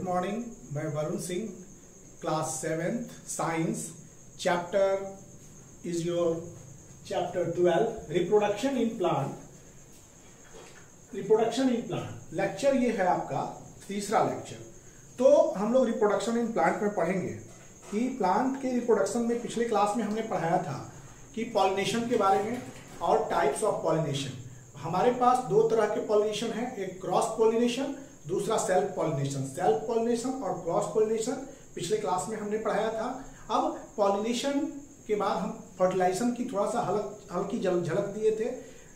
Morning, मैं Varun Singh, class 7th science, chapter is your chapter 12 reproduction in plant. Reproduction in plant lecture ये है आपका तीसरा लेक्चर। तो हम लोग रिप्रोडक्शन इन प्लांट में पढ़ेंगे कि प्लांट के रिप्रोडक्शन में पिछले क्लास में हमने पढ़ाया था कि पॉलिनेशन के बारे में और टाइप्स ऑफ पॉलिनेशन। हमारे पास दो तरह के पॉलिनेशन है, एक क्रॉस पॉलिनेशन, दूसरा सेल्फ पॉलिनेशन। सेल्फ पॉलिनेशन और क्रॉस पॉलिनेशन पिछले क्लास में हमने पढ़ाया था। अब पॉलिनेशन के बाद हम फर्टिलाइजेशन की थोड़ा सा हल्की झलक दिए थे।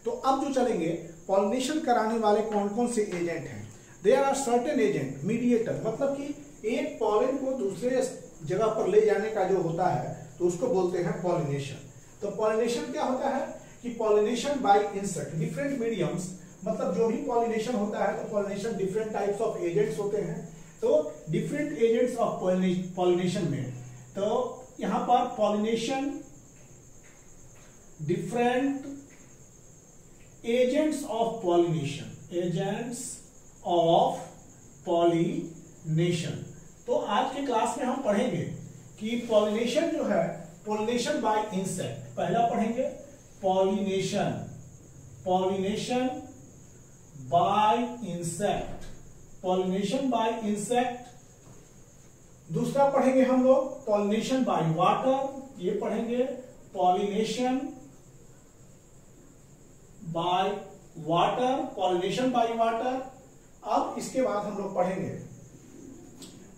तो अब जो चलेंगे, पॉलिनेशन कराने वाले कौन कौन से एजेंट हैं। There are certain agent mediator, मतलब कि एक पॉलन को दूसरे जगह पर ले जाने का जो होता है तो उसको बोलते हैं पॉलिनेशन। तो पॉलिनेशन क्या होता है कि pollination by insect, different mediums, मतलब जो भी पॉलिनेशन होता है तो pollination different types of agents होते हैं। तो डिफरेंट एजेंट्स ऑफ पॉलिनेशन में तो यहां पर pollination different agents of pollination, agents of pollination. तो आज के क्लास में हम पढ़ेंगे कि पॉलिनेशन जो है, पॉलिनेशन बाय इंसेक्ट पहला पढ़ेंगे, pollination, pollination by insect, pollination by insect. दूसरा पढ़ेंगे हम लोग पॉलिनेशन बाय वाटर, ये पढ़ेंगे pollination by water, pollination by water. अब इसके बाद हम लोग पढ़ेंगे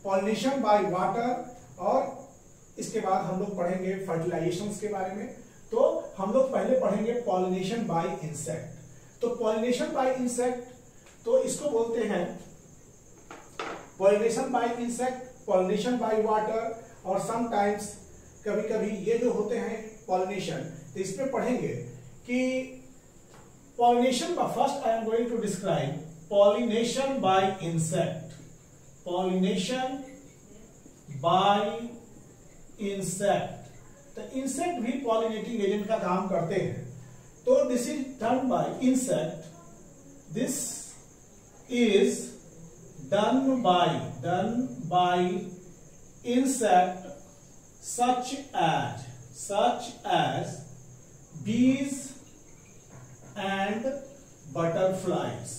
पॉलिनेशन बाय वाटर और इसके बाद हम लोग पढ़ेंगे फर्टिलाइजेशन के बारे में। तो हम लोग पहले पढ़ेंगे पॉलिनेशन बाय इंसेक्ट। तो पॉलिनेशन बाय इंसेक्ट तो इसको बोलते हैं pollination by insect, pollination bye water, और समटाइम्स कभी कभी ये जो होते हैं पॉलिनेशन, तो इसमें पढ़ेंगे कि pollination by, first I am going to describe pollination by insect, pollination by insect. तो इंसेक्ट भी पॉलिनेटिंग एजेंट का काम करते हैं। तो this is done by insect, this is done by insect such as bees and butterflies,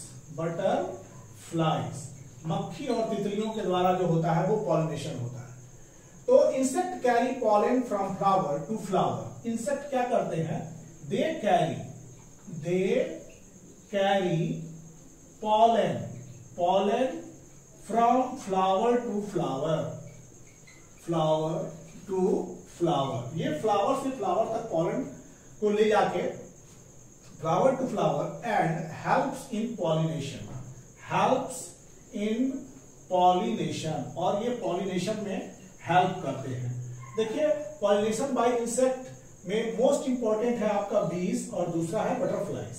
मक्खी और तितलियों के द्वारा जो होता है वो पॉलिनेशन होता है। तो insect carry pollen from flower to flower. Insect क्या करते हैं, they carry pollen from flower to flower. ये फ्लावर से फ्लावर तक पॉलन को ले जाके flower to flower and helps in pollination, और ये पॉलिनेशन में हेल्प करते हैं। देखिए पॉलिनेशन बाय इंसेक्ट में मोस्ट इंपॉर्टेंट है आपका बीज और दूसरा है बटरफ्लाइज।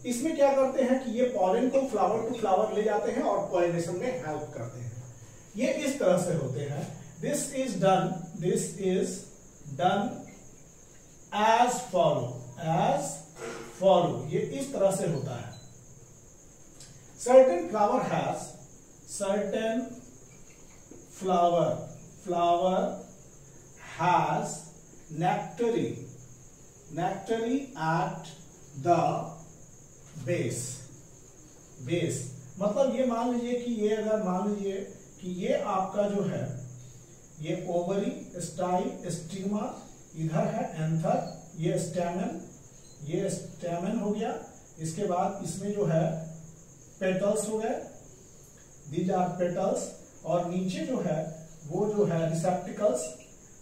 इसमें क्या करते हैं कि ये पॉलन को फ्लावर टू फ्लावर ले जाते हैं और पॉलिनेशन में हेल्प करते हैं। ये इस तरह से होते हैं। This is done as follow, ये इस तरह से होता है। certain flower has nectary at the base, मतलब ये मान लीजिए कि ये, अगर मान लीजिए कि ये आपका जो है ये ओवरी, स्टिग्मा, इधर है एंथर, ये स्टेमन हो गया। इसके बाद इसमें जो है पेटल्स हो गए, दीज आर पेटल्स, और नीचे जो है वो जो है रिसेप्टिकल्स।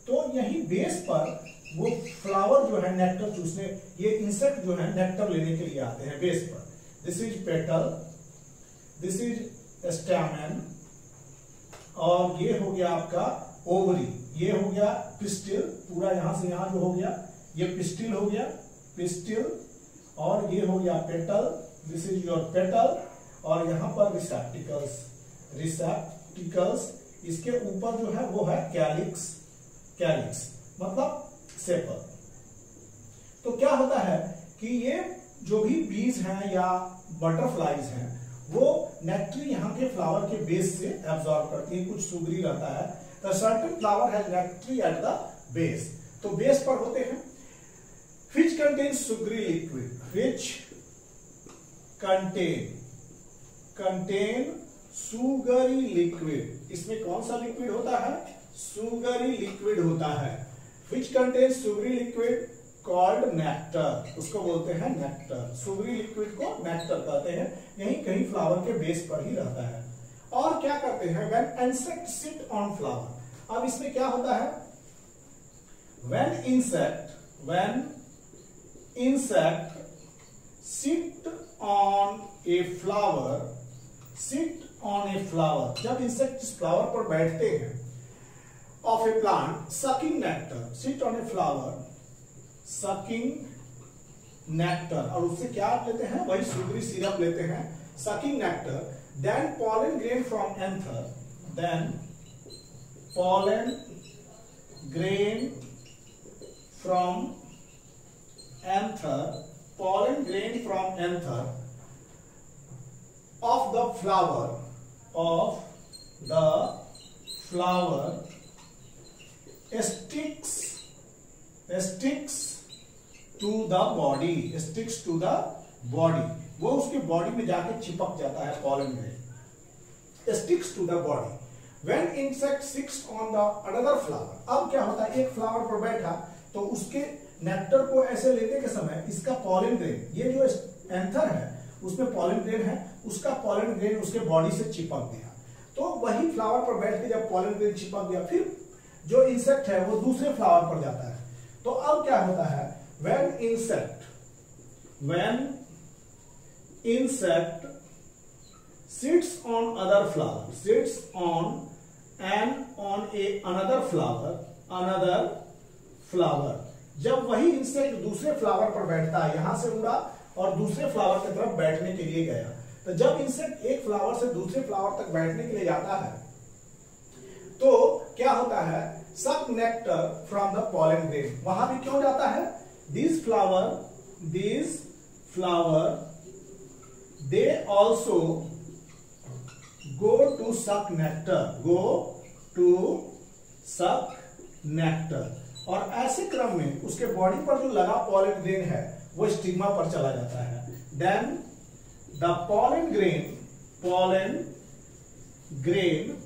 तो यही बेस पर वो फ्लावर जो है नेक्टर चूसने, ये इंसेक्ट जो है नेक्टर लेने के लिए आते हैं बेस पर। This is petal, this is स्टेमन, और ये हो गया आपका ओवरी, ये हो गया पिस्टिल, पूरा यहां से यहां जो हो गया ये पिस्टिल हो गया, पिस्टिल, और ये हो गया petal, this is your petal, और यहां पर रिसेप्टिकल्स, इसके ऊपर जो है वो है कैलिक्स, मतलब सेपल। तो क्या होता है कि ये जो भी बीज हैं या बटरफ्लाइज हैं वो नेक्ट्री यहाँ के फ्लावर के बेस से एब्जॉर्ब करती है, कुछ सुगरी रहता है। The certain flower has nectary at the base, तो बेस पर होते हैं। which contains sugary liquid, which contain sugary liquid, इसमें कौन सा लिक्विड होता है? सुगरी लिक्विड होता है। which contains sugary liquid called nectar, उसको बोलते हैं नेक्टर। सुगरी लिक्विड को नेक्टर कहते हैं, यही कहीं फ्लावर के बेस पर ही रहता है। और क्या करते हैं? when insect sit on flower, अब इसमें क्या होता है? when insect sit on a flower, जब इंसेक्ट इस फ्लावर पर बैठते हैं, of a plant sucking nectar, sit on a flower sucking nectar, और उससे क्या लेते हैं? वही सुगरी सिरप लेते हैं, sucking nectar, then pollen grain from anther, pollen grain from anther of the flower sticks to the body, वो उसके बॉडी में जाके चिपक जाता है। pollen grain sticks to the body when insect sits on the another flower, अब क्या होता है? एक फ्लावर पर बैठा तो उसके नेक्टर को ऐसे लेते के समय इसका पॉलन ग्रेन, ये जो एंथर है उसमें पॉलन ग्रेन है, उसका पॉलन ग्रेन उसके बॉडी से चिपक गया, तो वही फ्लावर पर बैठ के जब पॉलन ग्रेन चिपक गया, फिर जो इंसेक्ट है वो दूसरे फ्लावर पर जाता है। तो अब क्या होता है? when insect sits on another flower, जब वही इंसेक्ट दूसरे फ्लावर पर बैठता है, यहां से उड़ा और दूसरे फ्लावर की तरफ बैठने के लिए गया, तो जब इंसेक्ट एक फ्लावर से दूसरे फ्लावर तक बैठने के लिए जाता है तो क्या होता है? सक nectar from the pollen grain, वहां भी क्यों जाता है? these flower they also go to suck nectar, और ऐसे क्रम में उसके बॉडी पर जो लगा पॉलन ग्रेन है वो स्टिग्मा पर चला जाता है। Then the pollen grain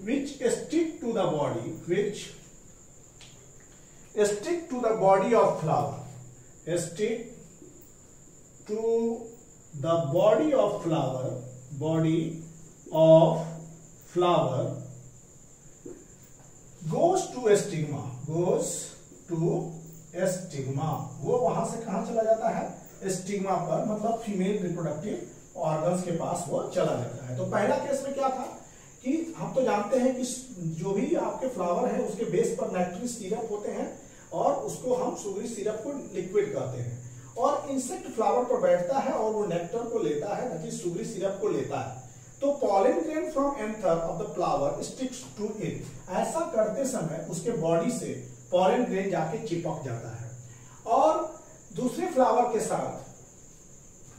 which stick to the body of flower, goes to stigma, वो वहां से कहां चला जाता है? स्टिग्मा पर, मतलब फीमेल रिप्रोडक्टिव ऑर्गन्स के पास वो चला जाता है। तो पहला केस में क्या था कि हम तो जानते हैं कि जो भी आपके फ्लावर है उसके बेस पर नेक्ट्री सिरप होते हैं और उसको हम सुगरी सिरप को लिक्विड कहते हैं, और इंसेक्ट फ्लावर पर बैठता है और वो नेक्टर को लेता है, ना कि सुगरी सिरप को लेता है। तो pollen grain from anther of the flower sticks to it, ऐसा करते समय उसके बॉडी से pollen grain जाके चिपक जाता है, और दूसरे फ्लावर के साथ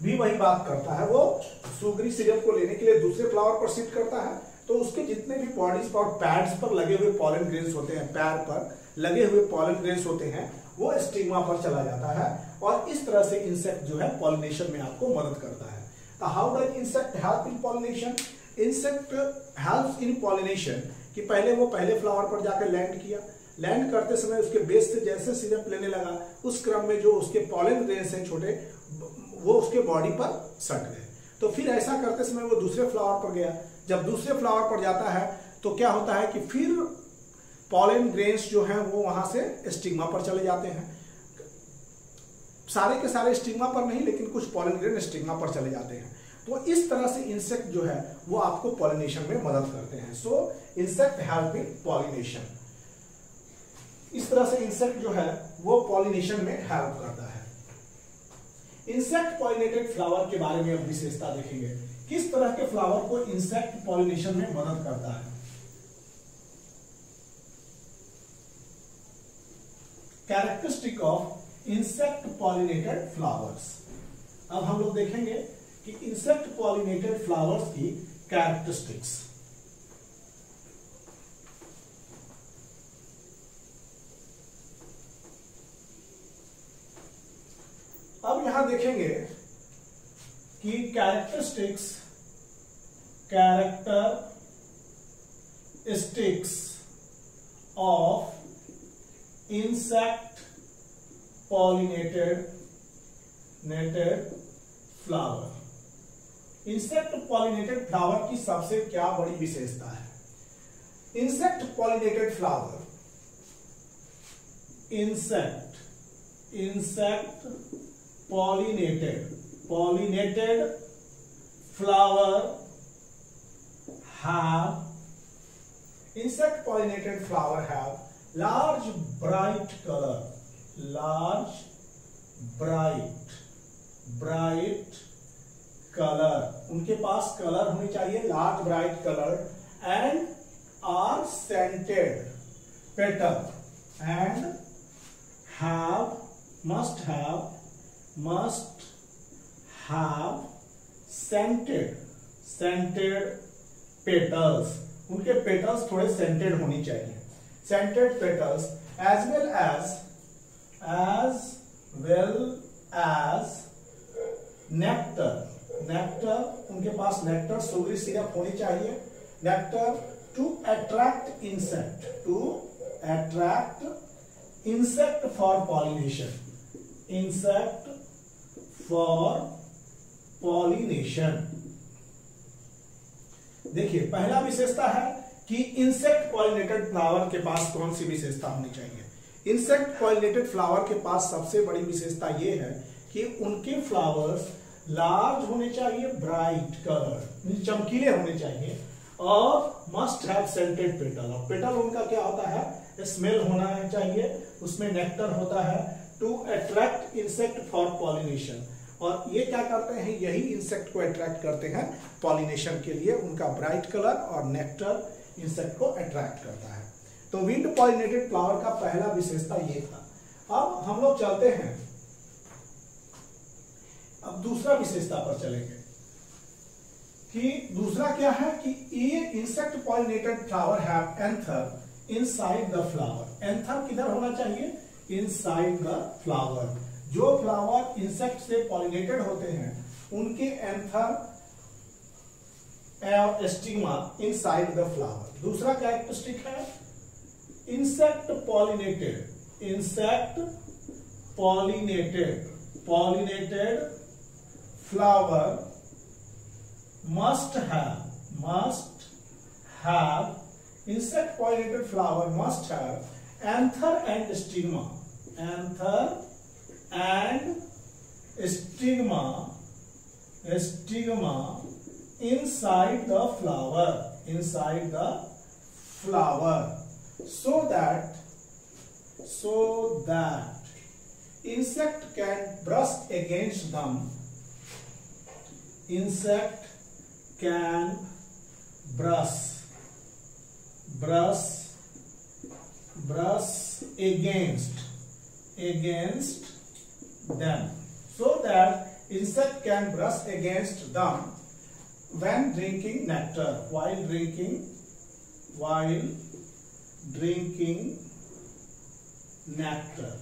भी वही बात करता है। वो सुगरी सिरप को लेने के लिए दूसरे फ्लावर पर सिट करता है, तो उसके जितने भी बॉडीज पर पैड्स पर लगे हुए pollen grains होते हैं, पैर पर लगे हुए pollen grains होते हैं, वो स्टिग्मा पर चला जाता है, और इस तरह से इंसेक्ट जो है पॉलिनेशन में आपको मदद करता है। How does insect help in pollination? Insect helps in pollination कि पहले वो पहले फ्लावर पर जाकर लैंड किया, लैंड करते समय उसके बेस से जैसे सिरप लेने लगा, उस क्रम में जो उसके पॉलन ग्रेन्स हैं छोटे, वो उसके बॉडी पर सट गए। तो फिर ऐसा करते समय वो दूसरे फ्लावर पर गया, जब दूसरे फ्लावर पर जाता है तो क्या होता है कि फिर पॉलन ग्रेन्स जो हैं वो वहां से स्टिग्मा पर चले जाते हैं। सारे के सारे स्टिग्मा पर नहीं, लेकिन कुछ पॉलन ग्रेन स्टिग्मा पर चले जाते हैं। तो इस तरह से इंसेक्ट जो है वो आपको पॉलिनेशन में मदद करते हैं। सो इंसेक्ट हेल्प इन पॉलिनेशन, इस तरह से इंसेक्ट जो है वो पॉलिनेशन में हेल्प करता है। इंसेक्ट पॉलिनेटेड फ्लावर के बारे में अब विशेषता देखेंगे, किस तरह के फ्लावर को इंसेक्ट पॉलिनेशन में मदद करता है। Characteristic of insect pollinated flowers. अब हम लोग देखेंगे कि इंसेक्ट पॉलिनेटेड फ्लावर्स की कैरेक्टरिस्टिक्स। अब यहां देखेंगे कि characteristics of insect pollinated flower. Insect pollinated flower की सबसे क्या बड़ी विशेषता है? Insect pollinated flower, insect pollinated flower have large bright color, उनके पास कलर होनी चाहिए large bright colour, and are scented petal, and must have scented petals, उनके पेटल्स थोड़े सेंटेड होनी चाहिए, scented petals, as well as nectar, उनके पास nectar sugary syrup होनी चाहिए, nectar to attract insect for pollination, देखिए पहला विशेषता है कि इंसेक्ट पॉलिनेटेड फ्लावर के पास कौन सी विशेषता होनी चाहिए? इंसेक्ट पॉलिनेटेड फ्लावर के पास सबसे बड़ी विशेषता यह है कि उनके फ्लावर्स लार्ज होने चाहिए, ब्राइट कलर, चमकीले होने चाहिए, और मस्ट हैव सेंटेड पेटल, और पेटल उनका क्या होता है? स्मेल होना चाहिए, उसमें नेक्टर होता है, to attract insect for pollination, और ये क्या करते हैं? यही इंसेक्ट को अट्रैक्ट करते हैं पॉलिनेशन के लिए, उनका ब्राइट कलर और नेक्टर इंसेक्ट को अट्रैक्ट करता है। तो विंड पॉलिनेटेड फ्लावर का पहला विशेषता ये था। अब हम लोग चलते हैं, अब दूसरा विशेषता पर चलेंगे कि दूसरा क्या है कि ये insect pollinated flower have anther inside the flower. Anther किधर होना चाहिए? Inside the flower. जो फ्लावर इंसेक्ट से पॉलिनेटेड होते हैं उनके एंथर और स्टिग्मा इनसाइड द फ्लावर। दूसरा कैरेक्टरिस्टिक है insect pollinated flower must have insect pollinated flower must have anther and stigma inside the flower so that insect can brush against them, insect can brush against them, so that insect can brush against them when drinking nectar, while drinking nectar।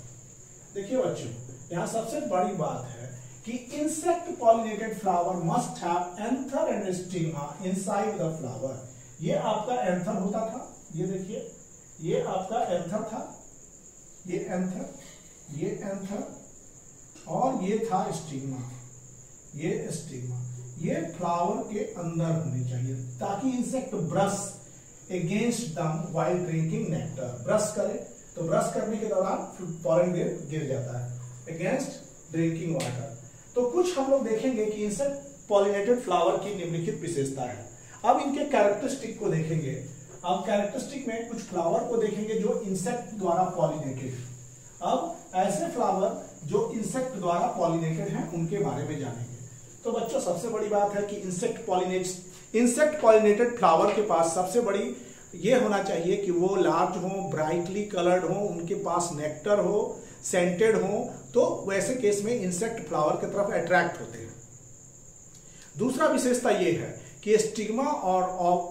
देखिए बच्चों, यहाँ सबसे बड़ी बात है कि insect pollinated flower must have anther and stigma inside the flower. ये आपका एंथर होता था, ये देखिए ये आपका एंथर था, ये एंथर और ये था स्टिग्मा, ये फ्लावर के अंदर होनी चाहिए ताकि इंसेक्ट ब्रश अगेंस्ट दम व्हाइल ड्रिंकिंग नेक्टर। ब्रश करे तो ब्रश करने के दौरान पॉलन गिर जाता है अगेंस्ट ड्रिंकिंग वाटर। तो कुछ हम लोग देखेंगे कि इंसेक्ट पॉलिनेटेड फ्लावर की निम्नलिखित विशेषता है। अब इनके कैरेक्टरिस्टिक को देखेंगे। अब कैरेक्टरिस्टिक में कुछ फ्लावर को देखेंगे जो इंसेक्ट द्वारा पॉलिनेटेड। अब ऐसे फ्लावर जो इंसेक्ट द्वारा पॉलिनेटेड हैं उनके बारे में जानेंगे। तो बच्चों सबसे बड़ी बात है कि इंसेक्ट पॉलिनेटेड फ्लावर के पास सबसे बड़ी ये होना चाहिए कि वो लार्ज हो, ब्राइटली कलर्ड हो, उनके पास नेक्टर हो, सेंटेड हो, तो वैसे केस में इंसेक्ट फ्लावर की तरफ अट्रैक्ट होते हैं। दूसरा विशेषता ये है कि स्टिग्मा और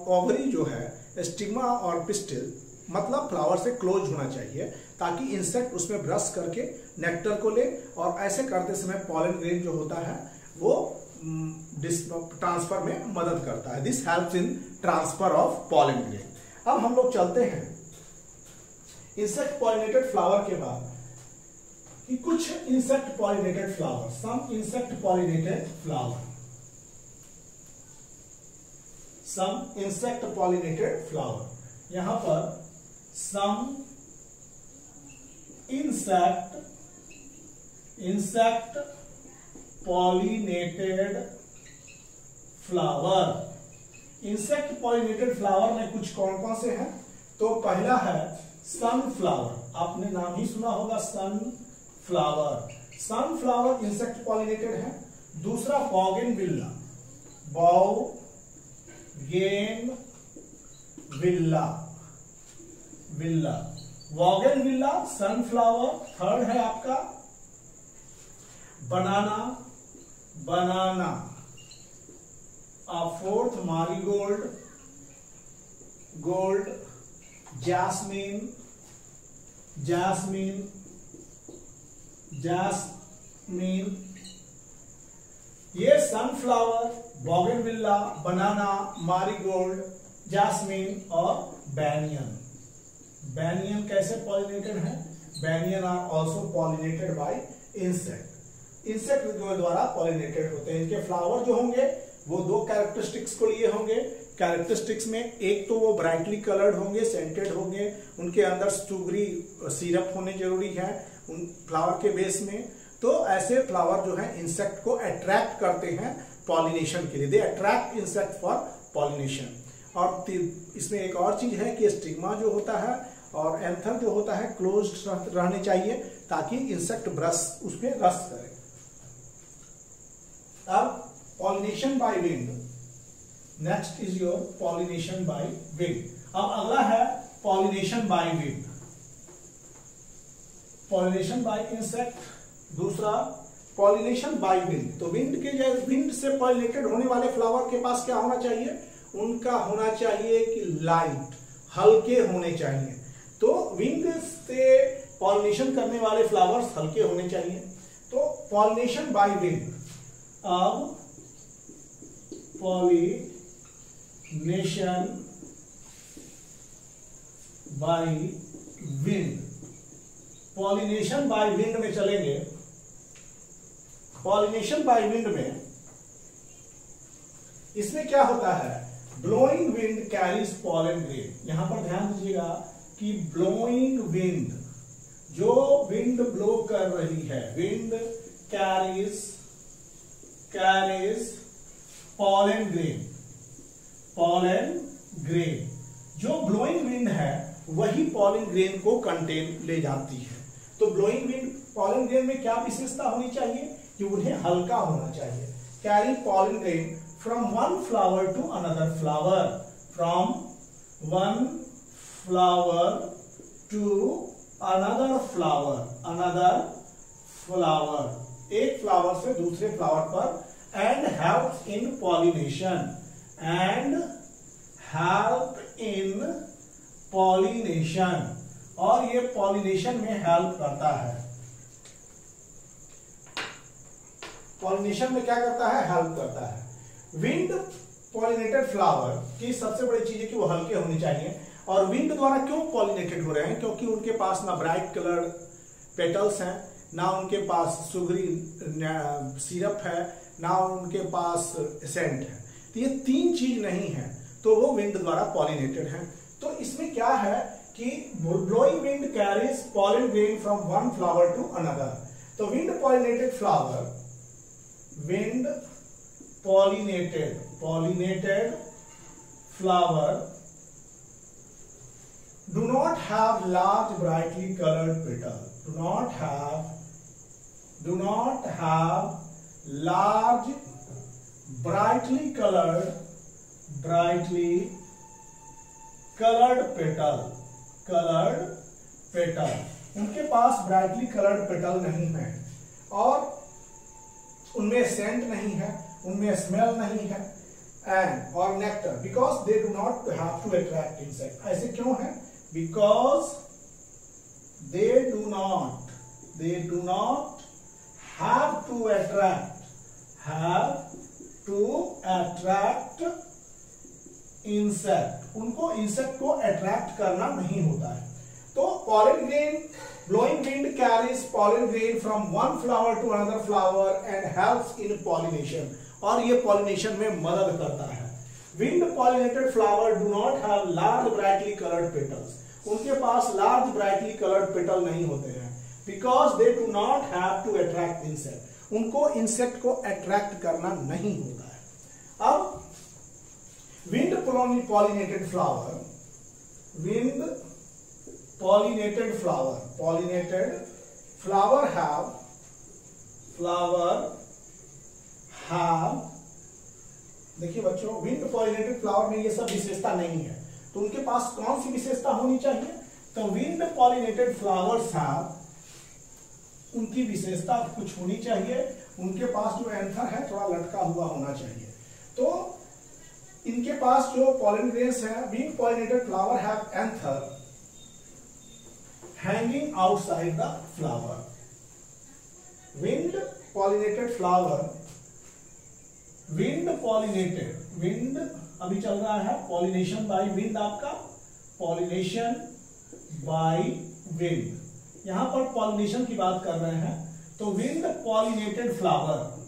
ओवरी जो है, स्टिग्मा और पिस्टिल मतलब फ्लावर से क्लोज होना चाहिए ताकि इंसेक्ट उसमें ब्रश करके नेक्टर को ले, और ऐसे करते समय पॉलन ग्रेन जो होता है वो ट्रांसफर में मदद करता है। This helps in transfer of pollen grain. अब हम लोग चलते हैं इंसेक्ट पॉलिनेटेड फ्लावर के बाद कि कुछ insect pollinated flower, some insect pollinated flower, some insect pollinated flower. यहां पर some insect pollinated flower. Insect pollinated flower में कुछ कौन कौन से हैं? तो पहला है सनफ्लावर, आपने नाम ही सुना होगा सनफ्लावर। सनफ्लावर इंसेक्ट पॉलिनेटेड है। दूसरा बोगेनविल्ला, बोगेनविल्ला सनफ्लावर। थर्ड है आपका बनाना। Fourth marigold, jasmine. ये sunflower, bougainvillea, banana, marigold, jasmine और बैनियन। बैनियन कैसे पॉलिनेटेड है? Banyan are also pollinated by insect. Insect के द्वारा पॉलिनेटेड होते हैं। इनके फ्लावर जो होंगे वो दो कैरेक्टरिस्टिक्स को लिए होंगे। कैरेक्टरिस्टिक्स में एक तो वो ब्राइटली कलर्ड होंगे, सेंटेड होंगे, उनके अंदर सुगरी सिरप होने जरूरी है उन फ्लावर के बेस में। तो ऐसे फ्लावर जो है इंसेक्ट को अट्रैक्ट करते हैं पॉलिनेशन के लिए। They attract insect for pollination. और इसमें एक और चीज है कि स्टिग्मा जो होता है और एंथर जो होता है क्लोज्ड रहने चाहिए ताकि इंसेक्ट ब्रश उसमें रस करे। अब pollination by wind, next is your pollination by wind. अब अगला है pollination by wind, pollination by insect. दूसरा पॉलिनेशन बाय विंड। तो विंड से पॉलिनेटेड होने वाले फ्लावर के पास क्या होना चाहिए? उनका होना चाहिए कि लाइट, हल्के होने चाहिए। तो विंड से पॉलिनेशन करने वाले फ्लावर्स हल्के होने चाहिए। तो पॉलिनेशन बाय विंड। अब pollination by wind, pollination by wind में चलेंगे। पॉलिनेशन बाय विंड में इसमें क्या होता है? Blowing wind carries pollen grain. यहां पर ध्यान दीजिएगा कि ब्लोइंग विंड, जो विंड ब्लो कर रही है, विंड कैरीज पॉलन ग्रेन। जो ब्लोइंग विंड है वही पॉलन ग्रेन को कंटेन ले जाती है। तो ब्लोइंग विंड पॉलन ग्रेन में क्या विशेषता होनी चाहिए? कि उन्हें हल्का होना चाहिए। Carry pollen grain from one flower to another flower, from one flower to another flower, एक फ्लावर से दूसरे फ्लावर पर, and help in pollination, और ये पॉलिनेशन में हेल्प करता है। पॉलिनेशन में क्या करता है? हेल्प करता है। विंड पॉलिनेटेड फ्लावर की सबसे बड़ी चीज है कि वो हल्के होने चाहिए। और विंड द्वारा क्यों पॉलिनेटेड हो रहे हैं? क्योंकि उनके पास ना ब्राइट कलर पेटल्स हैं, ना उनके पास सुगरी सिरप है, ना उनके पास सेंट है। तो ये तीन चीज नहीं है, तो वो विंड द्वारा पॉलिनेटेड है। तो इसमें क्या है कि blowing wind carries pollen grain from one flower to another. तो wind pollinated flower, wind pollinated flower do not have large brightly colored petals, do not have large brightly colored petal, उनके पास brightly coloured petal नहीं है और उनमें Saint नहीं है उनमें smell नहीं है, एंड और nectar, because they do not have to attract insect. ऐसे क्यों है? Because they do not have to attract insect, उनको इंसेक्ट को अट्रैक्ट करना नहीं होता है। तो pollen grain, blowing wind carries pollen grain from one flower to another flower and helps in pollination, और ये पॉलिनेशन में मदद करता है। Wind pollinated flower do not have large brightly coloured petals, उनके पास लार्ज ब्राइटली कलर्ड पेटल नहीं होते हैं, because they do not have to attract insect, उनको इंसेक्ट को अट्रैक्ट करना नहीं होता है। अब wind pollinated flower have देखिए बच्चों, विंड पॉलिनेटेड फ्लावर में ये सब विशेषता नहीं है, तो उनके पास कौन सी विशेषता होनी चाहिए? तो विंड पॉलिनेटेड फ्लावर्स हैव, उनकी विशेषता कुछ होनी चाहिए, उनके पास जो एंथर है थोड़ा लटका हुआ होना चाहिए। तो इनके पास जो पॉलन ग्रेन्स है, wind pollinated flower have anther hanging outside the flower. Wind pollinated flower, wind अभी चल रहा है पॉलिनेशन बाय विंड, आपका पॉलिनेशन बाय विंड, यहां पर पॉलिनेशन की बात कर रहे हैं। तो wind pollinated flower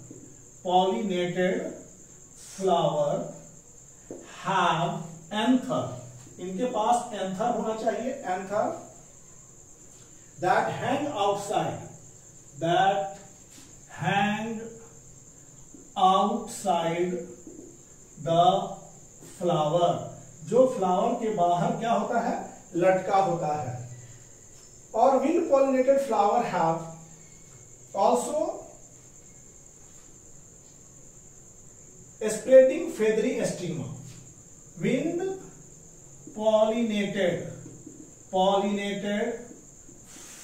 have anther, इनके पास एंथर होना चाहिए, anther that hang outside the flower, जो फ्लावर के बाहर क्या होता है? लटका होता है। और wind pollinated flower have also spreading feathery stigma. Wind pollinated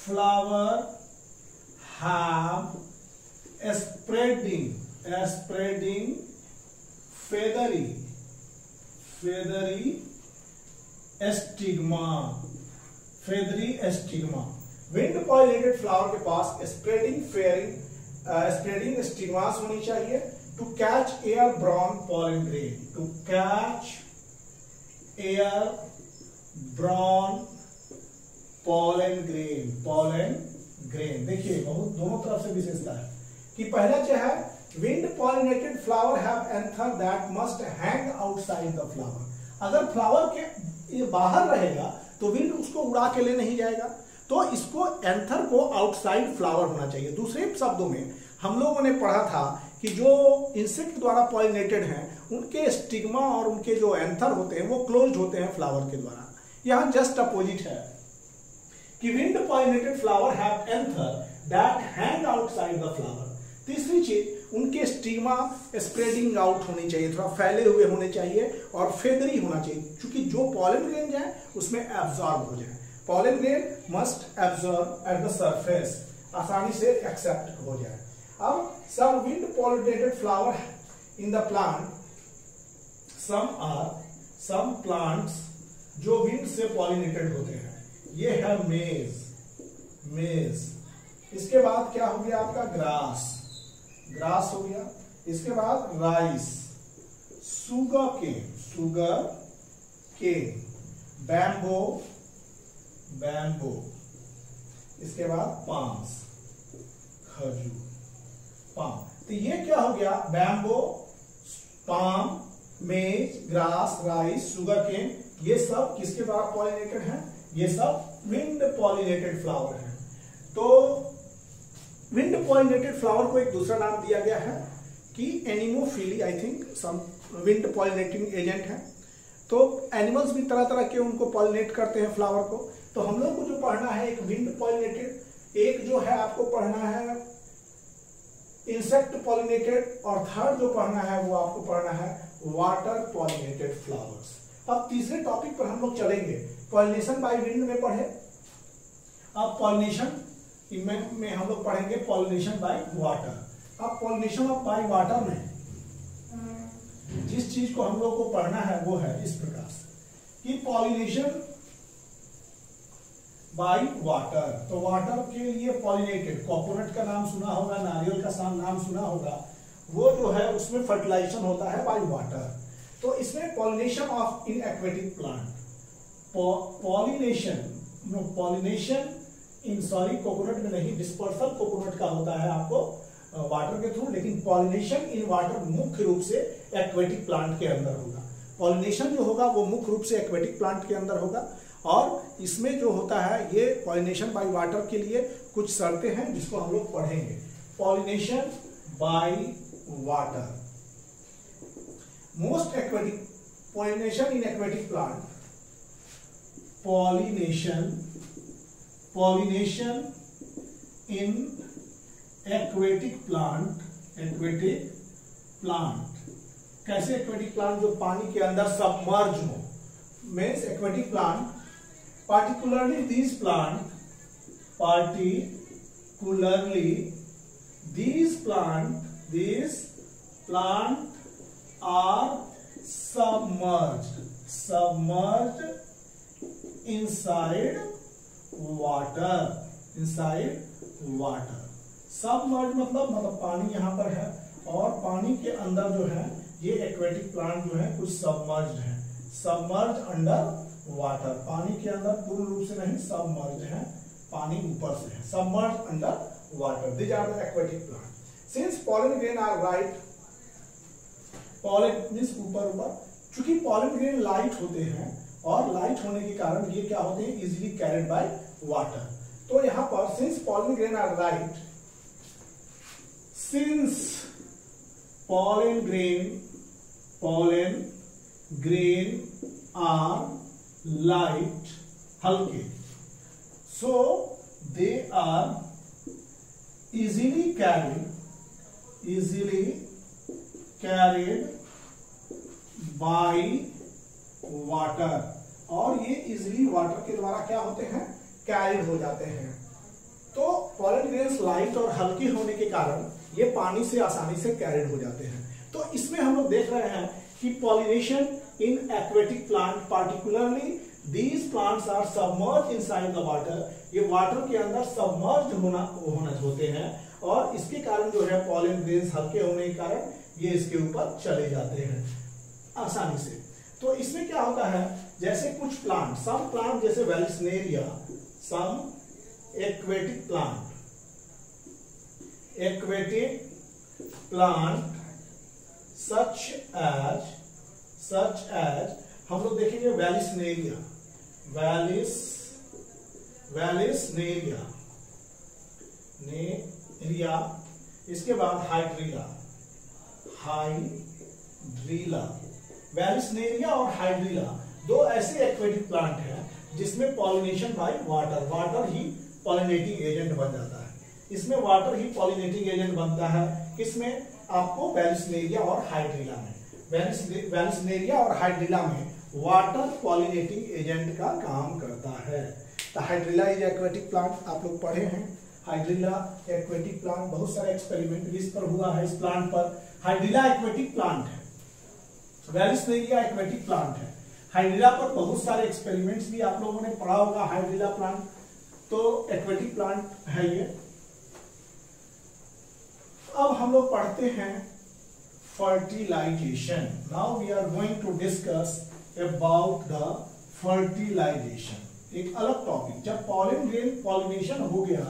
flower have spreading feathery stigma. Wind pollinated flower के पास spreading stigmas होनी चाहिए to catch airborne pollen grain, pollen grain। देखिए बहुत दोनों तरफ से विशेषता है कि पहला जो है wind pollinated flower have anther that must hang outside the flower, अगर फ्लावर के ये बाहर रहेगा तो विंड उसको उड़ा के ले नहीं जाएगा, तो इसको एंथर को आउटसाइड फ्लावर होना चाहिए। दूसरे शब्दों में हम लोगों ने पढ़ा था कि जो इंसेक्ट द्वारा पॉलिनेटेड हैं उनके स्टिग्मा और उनके जो एंथर होते हैं वो क्लोज्ड होते हैं फ्लावर के द्वारा। यहां जस्ट अपोजिट है कि wind pollinated flower have anther that hang outside the flower. तीसरी चीज, उनके स्टिग्मा स्प्रेडिंग आउट होनी चाहिए, थोड़ा फैले हुए होने चाहिए और फेदरी होना चाहिए, क्योंकि जो पॉलन ग्रेन है उसमें एब्जॉर्ब हो जाए। Pollen grain must absorb at the surface, आसानी से एक्सेप्ट हो जाए। अब some wind pollinated flower in the plant, some plants जो विंड से पॉलिनेटेड होते हैं, ये है मेज। इसके बाद क्या हो गया आपका? ग्रास हो गया। इसके बाद राइस, सुगर केन, बैम्बो, इसके बाद पाम्स, खजूर, पाम। तो ये क्या हो गया? बैम्बो, पाम, मेज, ग्रास, राइस, सुगर केन, ये सब किसके द्वारा पॉलिनेटेड हैं? ये सब विंड पॉलिनेटेड फ्लावर हैं। तो विंड पॉलिनेटेड फ्लावर को एक दूसरा नाम दिया गया है कि anemophily, I think some wind pollinating agent है। तो एनिमल्स भी तरह तरह के उनको पॉलिनेट करते हैं फ्लावर को। तो हम लोग को जो पढ़ना है एक विंड पॉलिनेटेड, एक जो है आपको पढ़ना है इंसेक्ट पॉलिनेटेड, और थर्ड जो पढ़ना है वो आपको पढ़ना है वाटर पॉलिनेटेड फ्लावर्स। अब तीसरे टॉपिक पर हम लोग चलेंगे, पॉलिनेशन बाय विंड में पढ़े। अब पॉलिनेशन में हम लोग पढ़ेंगे पॉलिनेशन बाय वाटर। अब पॉलिनेशन बाय वाटर में जिस चीज को हम लोग को पढ़ना है वो है इस प्रकार से कि पॉलिनेशन बाय वाटर। तो वाटर के लिए पॉलिनेटेड, कोकोनट का नाम सुना होगा, नारियल का नाम सुना होगा, वो जो है उसमें फर्टिलाइजेशन होता है बाय वाटर। तो इसमें pollination of in aquatic plant, pollination in sorry coconut में नहीं, डिस्पर्सल कोकोनट का होता है आपको वाटर के थ्रू, लेकिन पॉलिनेशन इन वाटर मुख्य रूप से एक्वेटिक प्लांट के अंदर होगा। पॉलिनेशन जो होगा वो मुख्य रूप से एक्वेटिक प्लांट के अंदर होगा। और इसमें जो होता है ये पॉलिनेशन बाय वाटर के लिए कुछ शर्तें हैं जिसको हम लोग पढ़ेंगे। Pollination by water, most aquatic, pollination in aquatic plant, pollination in aquatic plant, कैसे एक्वेटिक प्लांट? जो पानी के अंदर सबमर्ज हो, means aquatic plant, particularly these plants are submerged inside water। Submerge मतलब पानी यहाँ पर है और पानी के अंदर जो है ये एक्वेटिक प्लांट जो है कुछ सबमर्ज्ड है, सबमर्ज अंडर वाटर, पानी के अंदर पूर्ण रूप से नहीं, सबमर्ज है, पानी ऊपर से है, submerge under water. These are the aquatic plant. Since pollen grain are light, pollen means ऊपर, चूंकि पॉलन ग्रेन लाइट होते हैं और लाइट होने के कारण ये क्या होते हैं, इजिली कैरिड बाय वाटर। तो यहां पर since pollen grain are light, since pollen grain are light, हल्के, so they are easily carried by water, और ये इजीली वाटर के द्वारा क्या होते हैं, कैरिड हो जाते हैं। तो पॉलन ग्रेन्स लाइट और हल्के होने के कारण ये पानी से आसानी से कैरिड हो जाते हैं। तो इसमें हम लोग देख रहे हैं कि pollination in aquatic plant, particularly these plants are submerge inside the water, ये वाटर के अंदर सबमर्ज होना होते हैं और इसके कारण जो है पॉलन ग्रेन्स हल्के होने के कारण ये इसके ऊपर चले जाते हैं आसानी से। तो इसमें क्या होता है, जैसे कुछ प्लांट, सम प्लांट जैसे वेलिस्नेरिया, सम एक्वेटिक प्लांट such as हम लोग देखेंगे वेलिस्नेरिया, इसके बाद हाइड्रीला, वेलिस्नेरिया और हाइड्रीला दो ऐसे एक्वेटिक प्लांट हैं जिसमें pollination by water he pollinating agent बन जाता है। इसमें वाटर ही पॉलिनेटिंग एजेंट बनता है, किसमें, आपको वेलिस्नेरिया और हाइड्रीला में। वेलिस्नेरिया और हाइड्रीला में वाटर पॉलिनेटिंग एजेंट का काम करता है। तो हाइड्रीला इज एक्वेटिक प्लांट, आप लोग पढ़े हैं हाइड्रीला एक्वेटिक प्लांट, बहुत सारे एक्सपेरिमेंट इस पर हुआ है, इस प्लांट पर। हाइड्रीला एक्वेटिक प्लांट है, वेलिस्नेरिया एक्वेटिक प्लांट है। हाइड्रीला पर बहुत सारे एक्सपेरिमेंट्स भी आप लोगों ने पढ़ा होगा। हाइड्रीला प्लांट तो एक्वेटिक प्लांट है ये। अब हम लोग पढ़ते हैं fertilisation. Now we are going to discuss about the fertilisation, एक अलग टॉपिक। जब पॉलन ग्रेन पॉलिनेशन हो गया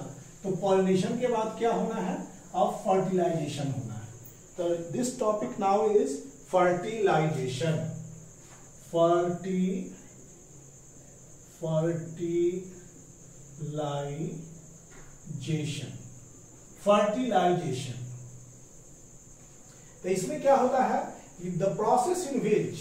तो पॉलिनेशन के बाद क्या होना है, अब फर्टिलाइजेशन होना है। तो this topic now is fertilisation. Fertilisation तो इसमें क्या होता है, the process in which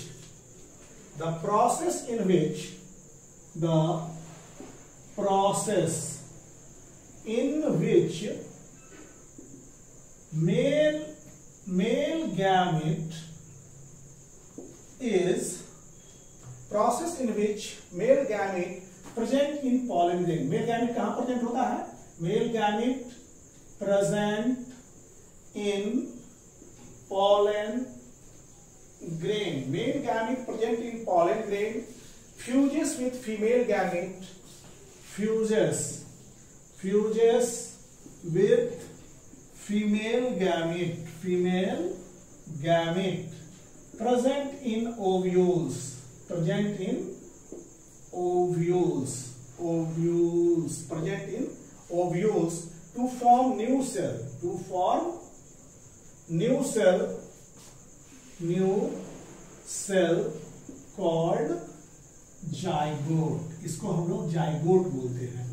male gamete present in pollen grain। Male gamete कहां प्रेजेंट होता है, male gamete present in pollen grain, male gamete present in pollen grain, fuses with female gamete, fuses with female gamete present in ovules, present in ovules to form new cell called zygote. इसको हम लोग zygote बोलते हैं।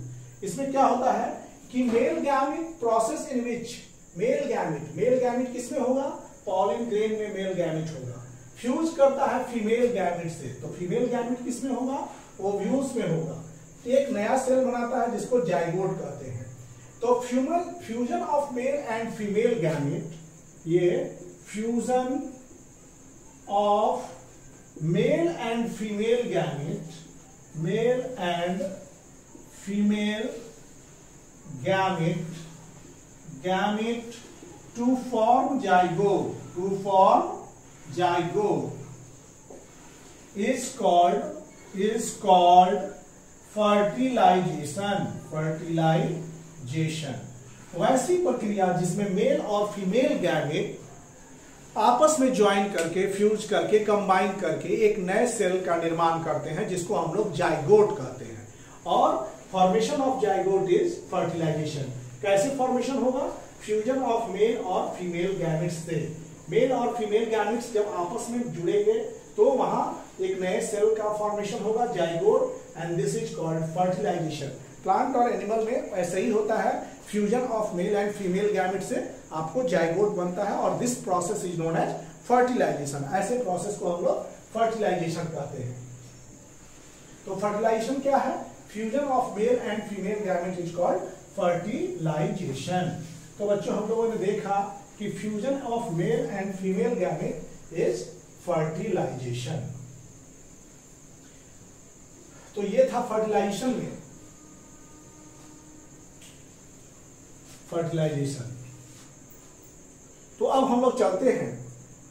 इसमें क्या होता है कि male gamete process in which male gamete किसमें होगा? पॉलन ग्रेन में मेल गैमेट होगा, फ्यूज करता है फीमेल गैमेट से, तो फीमेल गैमेट किसमें होगा? ओव्यूल्स में होगा। एक नया सेल बनाता है जिसको जाइगोट कहते हैं। तो fusion of male and female gamete, ये fusion of male and female gamete to form zygote is called fertilization। वैसी प्रक्रिया जिसमें मेल और फीमेल गैमेट आपस में ज्वाइन करके, फ्यूज करके, कंबाइन करके एक नए सेल का निर्माण करते हैं जिसको हम लोग जाइगोट कहते हैं। और formation of zygote is fertilisation. कैसे फॉर्मेशन होगा? फ्यूजन ऑफ मेल और फीमेल गैमेट्स से। मेल और फीमेल गैमेट्स जब आपस में जुड़ेंगे तो वहां एक नए सेल का फॉर्मेशन होगा, zygote, and this is called fertilisation. Plant और एनिमल में ऐसे ही होता है, fusion of male and female gamete से आपको जाइगोट बनता है और this process is known as fertilisation. ऐसे प्रोसेस को हम लोग फर्टिलाइजेशन कहते हैं। तो फर्टिलाइजेशन क्या है? Fusion of male and female gamete is called fertilisation. तो बच्चों हम लोगों ने देखा कि fusion of male and female gamete is fertilisation. तो ये था फर्टिलाइजेशन में फर्टिलाइजेशन। तो अब हम लोग चलते हैं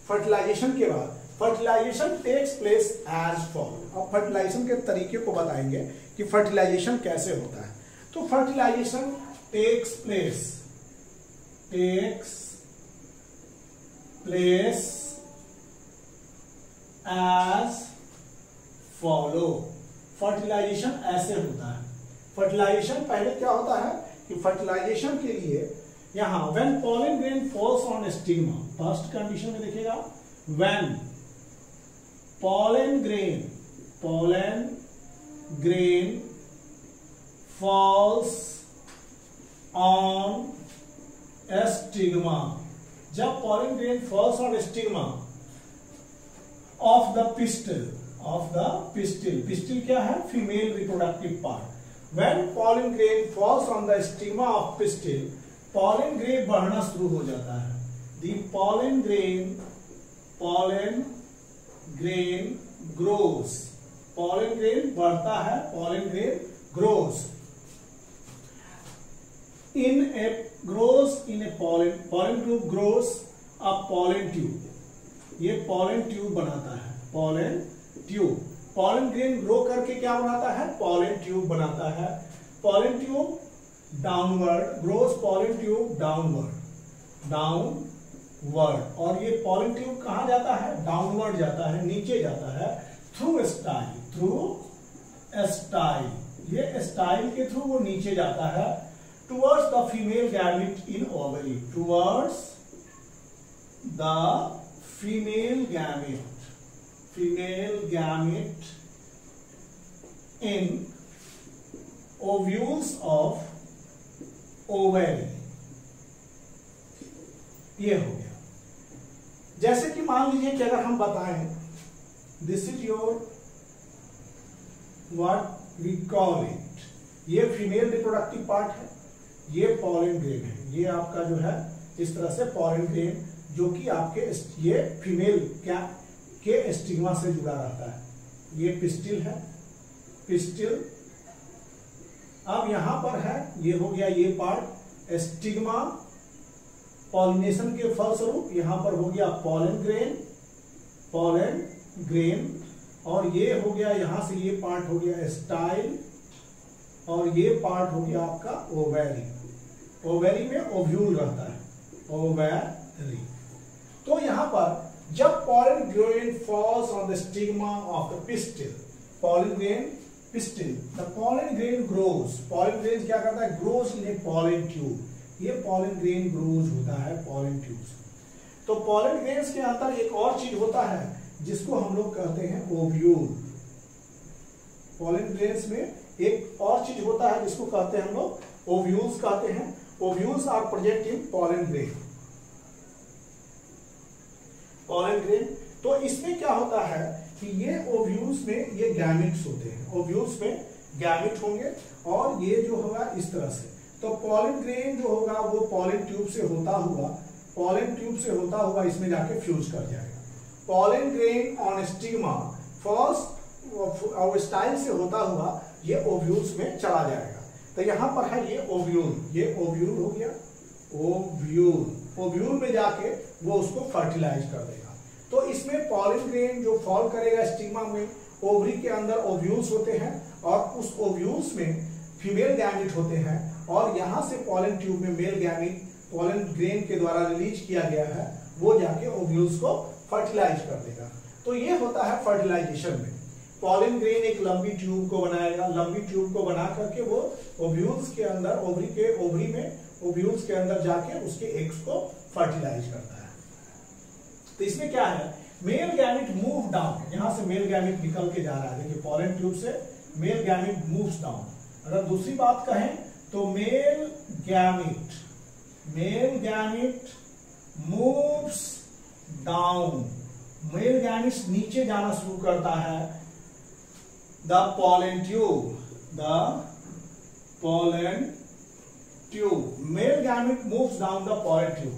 फर्टिलाइजेशन के बाद। Fertilisation takes place as follow. अब फर्टिलाइजेशन के तरीके को बताएंगे कि फर्टिलाइजेशन कैसे होता है। तो fertilisation takes place as follow. Fertilisation ऐसे होता है। फर्टिलाइजेशन पहले क्या होता है कि फर्टिलाइजेशन के लिए यहां when pollen grain falls on stigma, first condition में देखिएगा, when pollen grain falls on stigma. जब pollen grain falls on stigma of the pistil, pistil क्या है? Female reproductive part. When pollen grain falls on the stigma of pistil, pollen grain बढ़ना शुरू हो जाता है। The pollen grain grows। pollen grain बढ़ता है, pollen grain grows in a pollen tube grows a pollen tube। ये pollen tube बनाता है, pollen tube। Pollen grain grow करके क्या बनाता है? पॉलन ट्यूब बनाता है। Pollen tube downward grows, pollen tube downward. और ये पॉलन ट्यूब कहां जाता है? डाउनवर्ड जाता है, नीचे जाता है, थ्रू स्टाइल। ये स्टाइल के थ्रू वो नीचे जाता है towards the female gamete in ovary, towards the female gamete in ovules of ovary। ये हो गया। जैसे कि मान लीजिए कि अगर हम बताएं, this is your what we call it, ये फीमेल रिप्रोडक्टिव पार्ट है, ये पॉलन ग्रेन है, ये आपका जो है इस तरह से पॉलन ग्रेन जो कि आपके ये फीमेल क्या के स्टिग्मा से जुड़ा रहता है। ये पिस्टिल है, पिस्टिल। अब यहां पर है, ये हो गया ये पार्ट स्टिग्मा। पॉलिनेशन के फलस्वरूप यहां पर हो गया पॉलन ग्रेन, पॉलन ग्रेन, और ये हो गया यहां से ये पार्ट हो गया स्टाइल, और ये पार्ट हो गया आपका ओवेरी। ओवेरी में ओव्यूल रहता है, ओवेरी। तो यहां पर जब pollen grain falls on the stigma of the pistil, pollen grain pistil, the pollen grain grows, pollen grain क्या करता है, grows in A pollen tube. ये पॉलन ग्रेन ग्रोज होता है पॉलन ट्यूब से। तो पॉलन ग्रेन्स के अंदर एक और चीज होता है जिसको हम लोग कहते हैं ओव्यूल। पॉलन ग्रेन्स में एक और चीज होता है जिसको कहते हैं हम लोग ओव्यूल्स कहते हैं। Ovules are present in pollen grain, pollen grain. तो इसमें क्या होता है कि ये ओव्यूल्स में ये गैमेट्स होते हैं, ओव्यूल्स में गैमेट होंगे, और ये जो होगा इस तरह से। तो पॉलन ग्रेन जो होगा वो पॉलन ट्यूब से होता हुआ, पॉलन ट्यूब से होता हुआ इसमें जाके फ्यूज कर जाएगा। Pollen grain on stigma first style से होता हुआ ये ओव्यूल्स में चला जाएगा। तो यहां पर है ये ओव्यूल, ये ओव्यूल हो गया, ओव्यूल। ओव्यूल में जाके वो उसको फर्टिलाइज कर देगा। तो इसमें पॉलन ग्रेन जो फॉल करेगा स्टिग्मा में, ओवरी के अंदर ओव्यूल्स होते हैं, और उस ओव्यूल्स में फीमेल गैमेट होते हैं, और यहां से पॉलन ट्यूब में मेल गैमेट पॉलन ग्रेन के द्वारा रिलीज किया गया है, वो जाके ओव्यूल्स को फर्टिलाइज कर देगा। तो ये होता है फर्टिलाइजेशन में। पॉलन ग्रेन एक लंबी ट्यूब को बनाएगा, लंबी ट्यूब को बना करके वो ओव्यूल्स के अंदर, ओवरी में ओव्यूल्स के अंदर जाके उसके एग्स को फर्टिलाइज करता है। तो इसमें क्या है, मेल गैमेट मूव डाउन, यहां से मेल गैमेट निकल के जा रहा है। देखिए पॉलन ट्यूब से मेल गैमेट मूव्स डाउन। अगर दूसरी बात कहें तो male gamete moves down, male gamete नीचे जाना शुरू करता है। The pollen tube, male gamete moves down the pollen tube.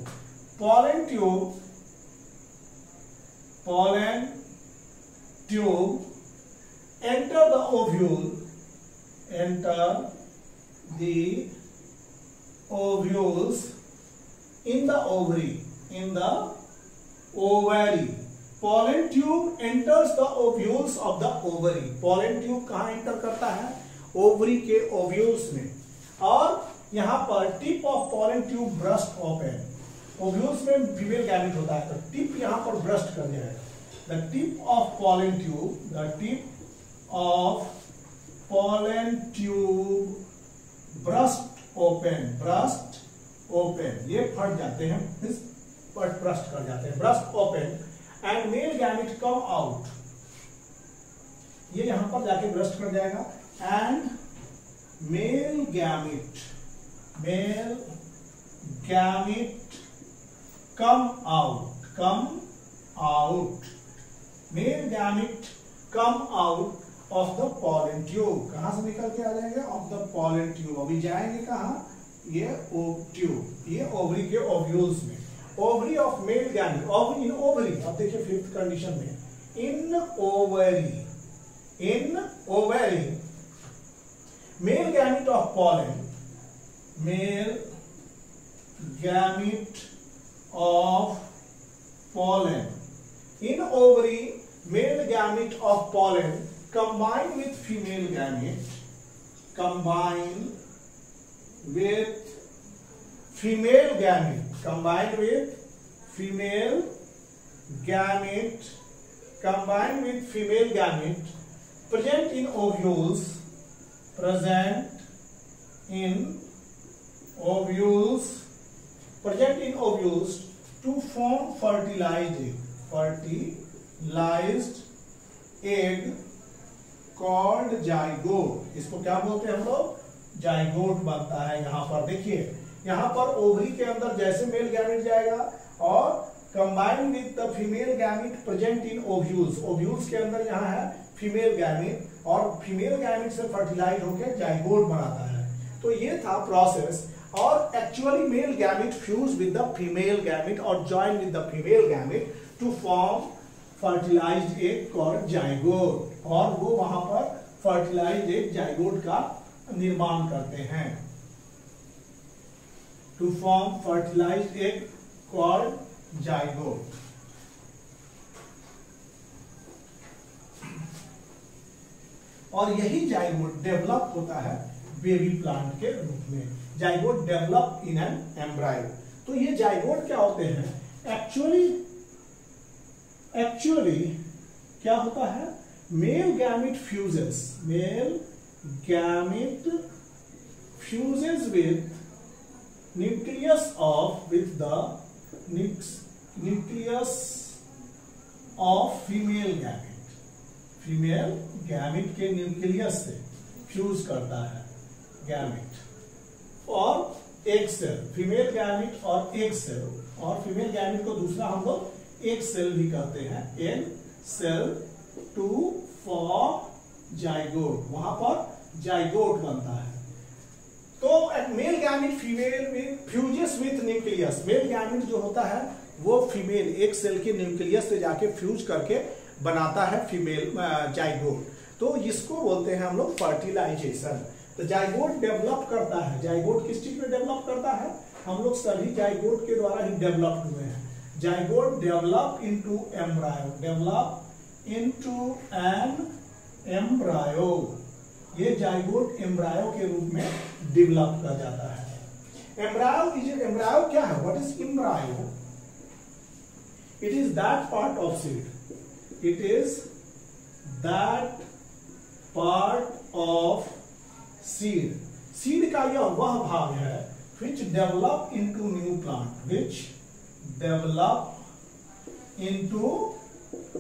Pollen tube enter the ovule, enter the ovules in the ovary, pollen tube enters the ovules of the ovary। pollen tube कहां enter करता है, ovary के ovules में, और यहां पर tip of pollen tube burst open, ovules में female gamete होता है, तो टिप यहां पर ब्रस्ट कर जाएगा। The tip of pollen tube burst open, ये फट जाते हैं, ब्रस्ट कर जाते हैं, burst open, and male gamete come out, ये यहां पर जाके ब्रस्ट कर जाएगा, and male gamete come out of the pollen tube. कहां से निकल के आ जाएंगे, ऑफ द पॉलन ट्यूब। अभी जाएंगे कहां, ये ट्यूब, ये ओवरी के ओव्यूल्स में। Ovary of male gamete, ovary in ovary, अब देखिए फिफ्थ कंडीशन में, in ovary male gamete of pollen, in ovary male gamete of pollen combine with female gamete, present in ovules to form fertilized egg called zygote। इसको क्या बोलते हैं हम लोग, zygote बनता है। यहां पर देखिए, यहां पर ओवरी के अंदर जैसे मेल गैमेट जाएगा और combine with the female gamete present in ovules, ovules के अंदर यहां है फीमेल गैमेट, और फीमेल गैमेट से फर्टिलाइज होकर जाइगोट बनाता है। तो ये था प्रोसेस, और actually male gamete fuse with the female gamete और join with the female gamete to form fertilised egg called zygote, और वो वहां पर फर्टिलाइज्ड एग जाइगोट का निर्माण करते हैं। To form fertilised egg called zygote. और यही जाइगोट डेवलप होता है बेबी प्लांट के रूप में। Zygote develop in an embryo. तो ये जाइगोट क्या होते हैं? एक्चुअली क्या होता है? Male gamete fuses with nucleus of female gamete के न्यूक्लियस से फ्यूज करता है गैमेट और एक सेल, फीमेल गैमेट और एक सेल, और फीमेल गैमेट को दूसरा हम लोग एक सेल भी कहते हैं, an cell to form zygote. वहां पर जाइगोट बनता है। तो मेल गैमेट फीमेल में fuses with nucleus. Male gamete जो होता है वो फीमेल एक सेल के न्यूक्लियस से जाके फ्यूज करके बनाता है फीमेल जाइगोट। तो इसको बोलते हैं हम लोग फर्टिलाइजेशन। तो जाइगोट डेवलप करता है। जाइगोट किस चीज में डेवलप करता है? हम लोग सभी जाइगोट के द्वारा ही डेवलप हुए हैं। Zygote develop into embryo, develop into an embryo. ये जाइगोट एम्ब्रायो के रूप में डेवलप कर जाता है। एम्ब्रायो क्या है? What is embryo? It is that part of seed, it is that part of seed. Seed का यह वह भाग है which develop into new plant, which develop into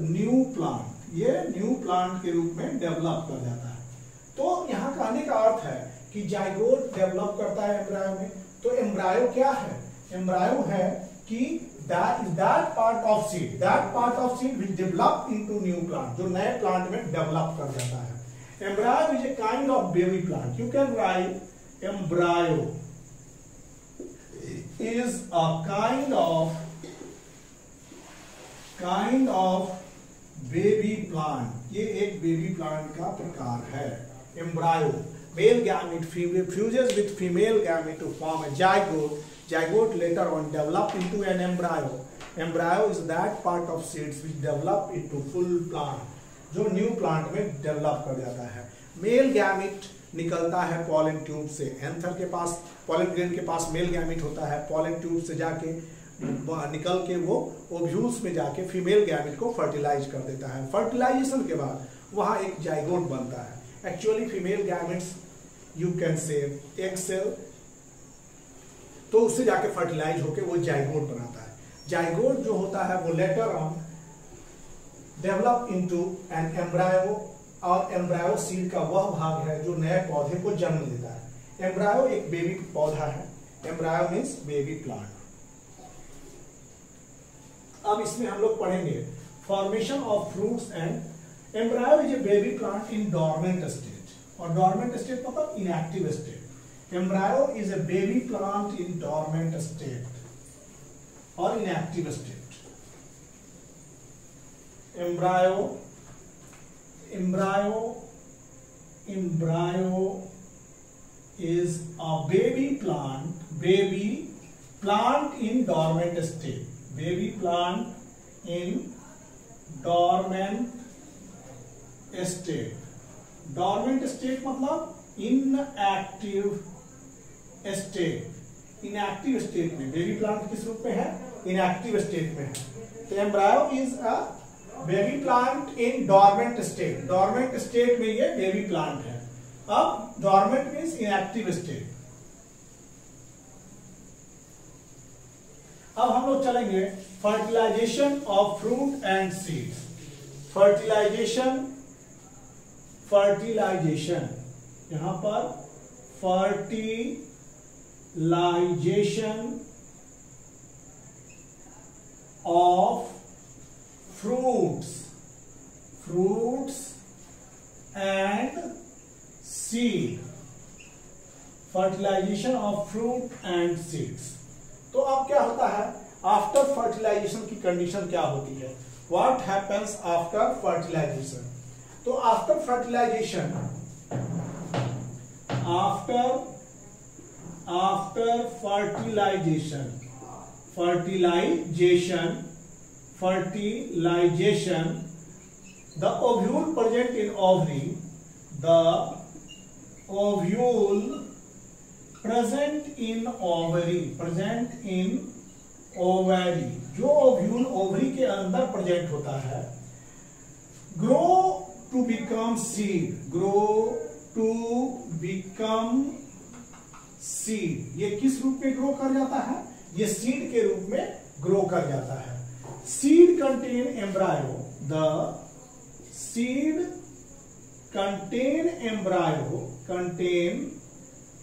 new plant। ये न्यू प्लांट के रूप में डेवलप कर जाता है। तो यहां कहने का अर्थ है कि जाइगोट डेवलप करता है एम्ब्रायो में। तो एम्ब्रायो क्या है? एम्ब्रायो है कि that part of seed which develop into new plant, जो नए प्लांट में डेवलप कर जाता है। Embryo is a kind of baby plant. You can write embryo is a kind of baby plant. ये एक बेबी प्लांट का प्रकार है। Embryo, male gamete fuses with female gamete to form a zygote. Zygote later on develop into an embryo. Embryo is that part of seeds which develop into full plant, जो new plant में develop कर जाता है। Male gamete निकलता है pollen tube से। Anther के पास, pollen grain के पास मेल गैमेट होता है। पॉलन ट्यूब से जाके निकल के वो ओव्यूल्स में जाके फीमेल गैमेट को फर्टिलाइज कर देता है। फर्टिलाइजेशन के बाद वहां एक जाइगोट बनता है। Actually female gametes you can say egg cell, तो उससे जाके फर्टिलाइज होके वो जाइगोट बनाता है। जाइगोट जो होता है वो later on develop into an embryo, और एम्ब्रायो सीड का वह भाग है जो नए पौधे को जन्म देता है। एम्ब्रायो एक बेबी पौधा है। Embryo means baby plant. अब इसमें हम लोग पढ़ेंगे formation of fruits and. Embryo is a baby plant in dormant state, और डॉर्मेंट स्टेट मतलब inactive state. Embryo is a baby plant in dormant state और inactive state. Embryo is a baby plant in dormant state. Baby plant in dormant state. Dormant state मतलब inactive state. Inactive state में baby plant किस रूप में है? Inactive state में है। तो embryo is a baby plant in dormant state. Dormant state में ये बेबी प्लांट है। अब डॉर्मेंट मीन्स इनएक्टिव स्टेट। अब हम लोग चलेंगे fertilisation of fruit and seeds. Fertilisation यहां पर fertilisation of fruits and seed। Fertilisation of fruit and seeds. तो अब क्या होता है आफ्टर फर्टिलाइजेशन की कंडीशन क्या होती है? What happens after fertilization? तो after fertilization the ovule present in ovary the ovule present in ovary, जो ओव्यूल ओवरी के अंदर प्रेजेंट होता है, ग्रो टू बिकम सीड, ये किस रूप में ग्रो कर जाता है? ये सीड के रूप में ग्रो कर जाता है। Seed contain embryo, the seed contain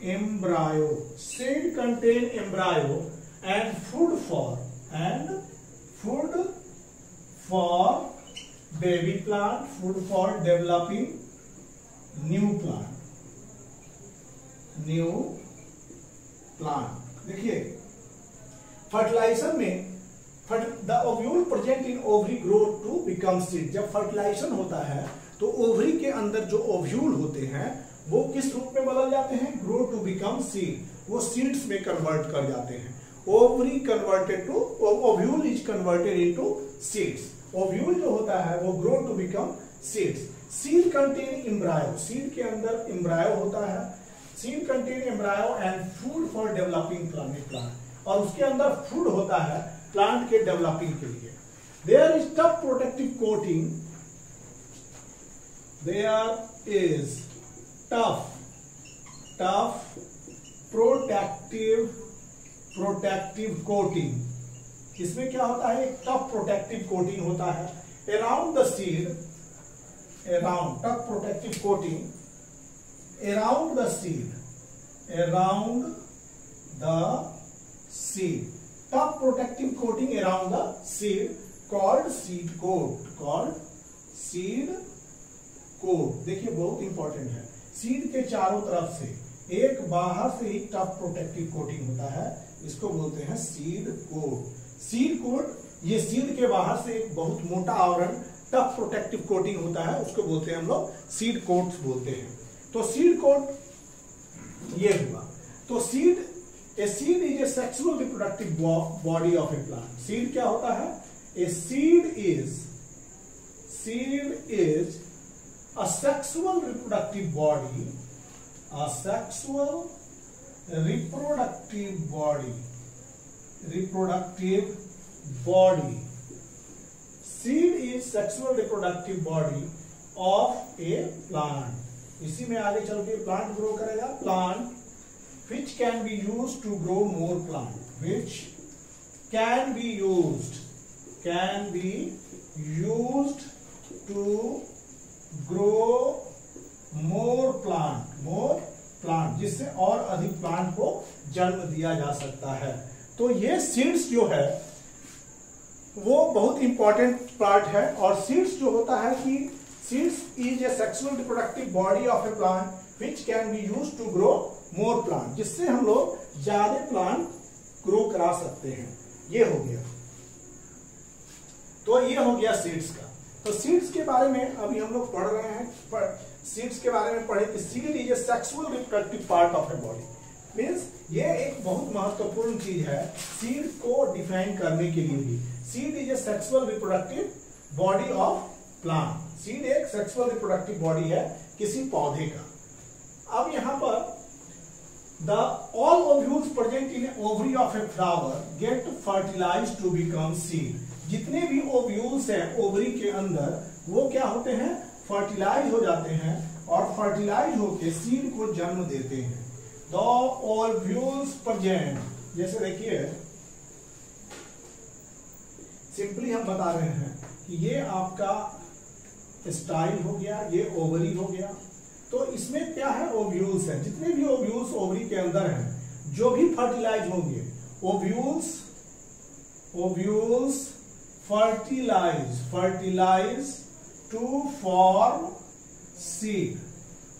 embryo, seed contain embryo and food for baby plant, food for developing new plant। देखिए फर्टिलाइजेशन में the ovule present in ovary grow to become seed, जब fertilisation होता है तो ovary के अंदर जो ovule होते हैं वो किस रूप में बदल जाते हैं? ग्रो टू बिकम सीड, वो सीड्स में कन्वर्ट कर जाते हैं। Ovary converted to ovule is converted into seeds, ovule जो होता है वो grow to become seeds. Seed contain embryo, seed के अंदर एम्ब्रायो होता है, seed contain embryo and food for developing plant, और उसके अंदर फूड होता है प्लांट के डेवलपिंग के लिए। There is tough protective coating, there is tough protective coating, इसमें क्या होता है? एक टफ प्रोटेक्टिव कोटिंग होता है around the seed, tough protective coating around the seed, tough protective coating around the seed called seed coat। देखिए बहुत important है, सीड के चारों तरफ से एक बाहर से एक टफ प्रोटेक्टिव कोटिंग होता है, इसको बोलते हैं सीड कोट। ये सीड के बाहर से एक बहुत मोटा आवरण टफ प्रोटेक्टिव कोटिंग होता है, उसको बोलते हैं हम लोग सीड कोट्स बोलते हैं। तो सीड कोट ये हुआ। तो seed is a sexual reproductive body of a plant. Seed क्या होता है? A seed is a sexual reproductive body, seed is sexual reproductive body of a plant। इसी में आगे चल के प्लांट ग्रो करेगा, plant which can be used to grow more plant, which can be used to grow more plant, जिससे और अधिक plant को जन्म दिया जा सकता है। तो ये सीड्स जो है वो बहुत इंपॉर्टेंट पार्ट है। और सीड्स जो होता है कि seeds is a sexual reproductive body of a plant which can be used to grow more plant, जिससे हम लोग ज्यादा प्लांट ग्रो करा सकते हैं। ये हो गया, तो ये हो गया सीड्स का। तो सीड्स के बारे में अभी हम लोग पढ़ रहे हैं, सीड्स के बारे में पढ़े कि seed is a sexual reproductive part of a body. Means ये एक बहुत महत्वपूर्ण चीज है सीड को डिफाइन करने के लिए भी। Seed is a sexual reproductive body of plant. Seed एक सेक्सुअल रिप्रोडक्टिव बॉडी है किसी पौधे का। अब यहां पर the all ovules present in ovary of a flower get fertilised to become seed. जितने भी ओव्यूल्स हैं ओवरी के अंदर वो क्या होते हैं? फर्टिलाइज हो जाते हैं और फर्टिलाइज होकर सीड को जन्म देते हैं। द ओव्यूल्स प्रेजेंट, जैसे देखिए सिंपली हम बता रहे हैं कि ये आपका स्टाइल हो गया, ये ओवरी हो गया। तो इसमें क्या है? ओव्यूल्स है। जितने भी ओव्यूल्स ओवरी के अंदर हैं जो भी फर्टिलाइज होंगे, ovules fertilize to form seed।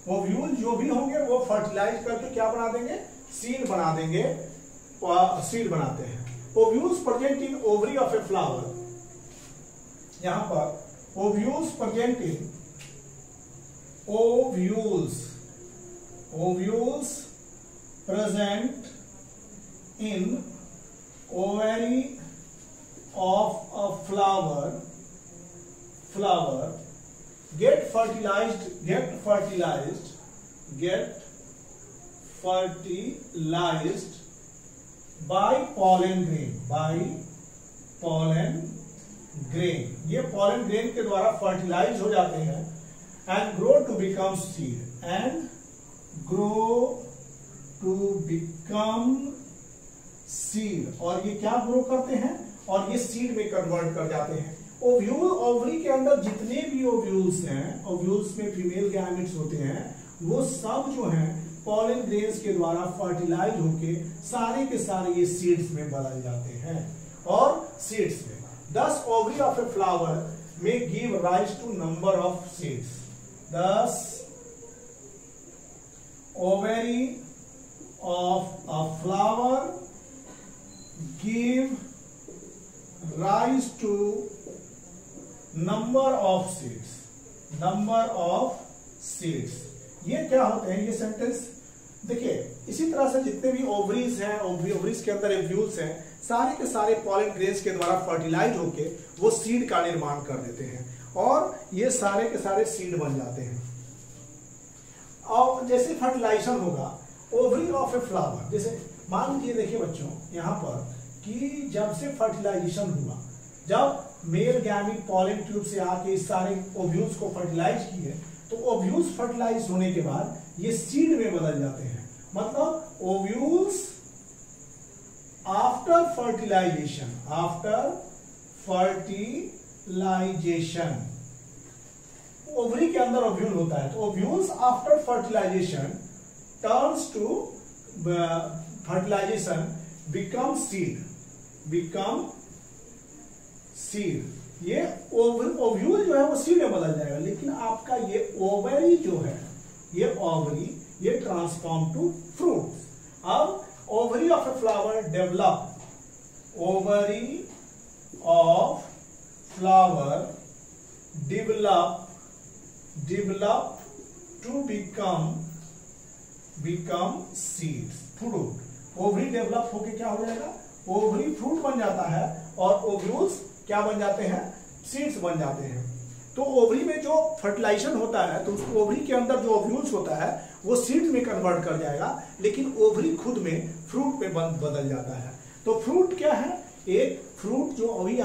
Ovule जो भी होंगे वो फर्टिलाइज करके क्या बना देंगे? सीड बना देंगे, सीड बनाते हैं। Ovules present in ovary of a flower, यहां पर ovules present in ovules present in ovary of a flower get fertilized by pollen grain, ये pollen grain के द्वारा fertilize हो जाते हैं and grow to become seed, और ये क्या ग्रो करते हैं और ये सीड में कन्वर्ट कर जाते हैं। ओवरी के अंदर जितने भी ओव्यूल्स हैं, ओव्यूल्स में फीमेल गैमेट्स होते हैं, वो सब जो हैं पॉलन ग्रेन्स के द्वारा फर्टिलाइज होके सारे के सारे ये सीड्स में बदल जाते हैं और सीड्स में। Thus ovary of a flower may give rise to number of seeds. Thus ovary of a flower give rise to number of seeds. ये क्या होते हैं, ये सेंटेंस देखिए। इसी तरह से जितने भी ओवरीज हैं, ओवरीज के अंदर ओव्यूल्स हैं, सारे के सारे पॉलन ग्रेन्स के द्वारा फर्टिलाइज होके वो सीड का निर्माण कर देते हैं और ये सारे के सारे सीड बन जाते हैं। और जैसे फर्टिलाइजेशन होगा ओवरी ऑफ ए फ्लावर, जैसे मान लीजिए देखिए बच्चों यहाँ पर कि जब से फर्टिलाइजेशन हुआ, जब मेल गैमीट पॉलन ट्यूब से आके इस सारे ओव्यूल्स को फर्टिलाइज किए, तो ओव्यूल्स फर्टिलाइज होने के बाद ये सीड में बदल जाते हैं। मतलब ओव्यूल्स आफ्टर फर्टिलाइजेशन ओवरी के अंदर ओव्यूल होता है, तो ovules after fertilisation turns to fertilisation become seed. ये ओव्यूल जो है वो सीड में बदल जाएगा, लेकिन आपका ये ओवरी जो है, ये ओवरी ये ट्रांसफॉर्म टू फ्रूट्स। अब ovary of a flower develop to become seeds, fruit. Ovary develop होके क्या हो जाएगा, ओवरी फ्रूट बन जाता है और ओव्यूल्स क्या बन जाते हैं, सीड्स बन जाते हैं। तो ओवरी में जो फर्टिलाइजेशन होता है, तो उस ओवरी के अंदर जो ओव्यूल्स होता है वो सीड्स में कन्वर्ट कर जाएगा, लेकिन ओवरी खुद में फ्रूट में बदल जाता है। तो फ्रूट क्या है, एक फ्रूट जो अभी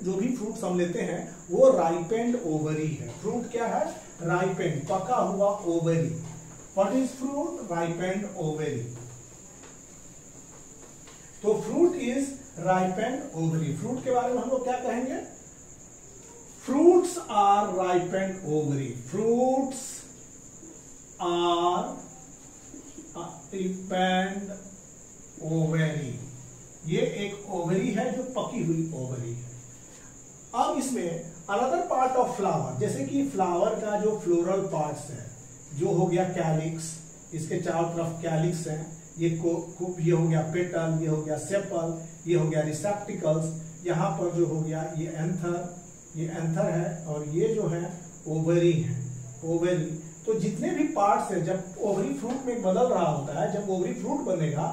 जो भी फ्रूट्स हम लेते हैं वो राइपेंड ओवरी है। फ्रूट क्या है, राइपेंड, पका हुआ ovary. What is fruit, ripened ovary. तो fruit is ripened ovary. Fruit के बारे में हम लोग क्या कहेंगे, fruits are ripened ovary. Fruits are ripened ovary. ये एक ओवरी है जो पकी हुई ओवरी है। अब इसमें अनदर पार्ट ऑफ फ्लावर, जैसे कि फ्लावर का जो फ्लोरल पार्ट्स है, जो हो गया कैलिक्स, इसके चारों तरफ कैलिक्स है, ये हो गया पेटल, ये हो गया सेपल, ये हो गया रिसेप्टिकल्स, यहाँ पर जो हो गया ये एंथर है, और ये जो है ओवरी है, ओवरी। तो जितने भी पार्ट्स है, जब ओवरी फ्रूट में बदल रहा होता है, जब ओवरी फ्रूट बनेगा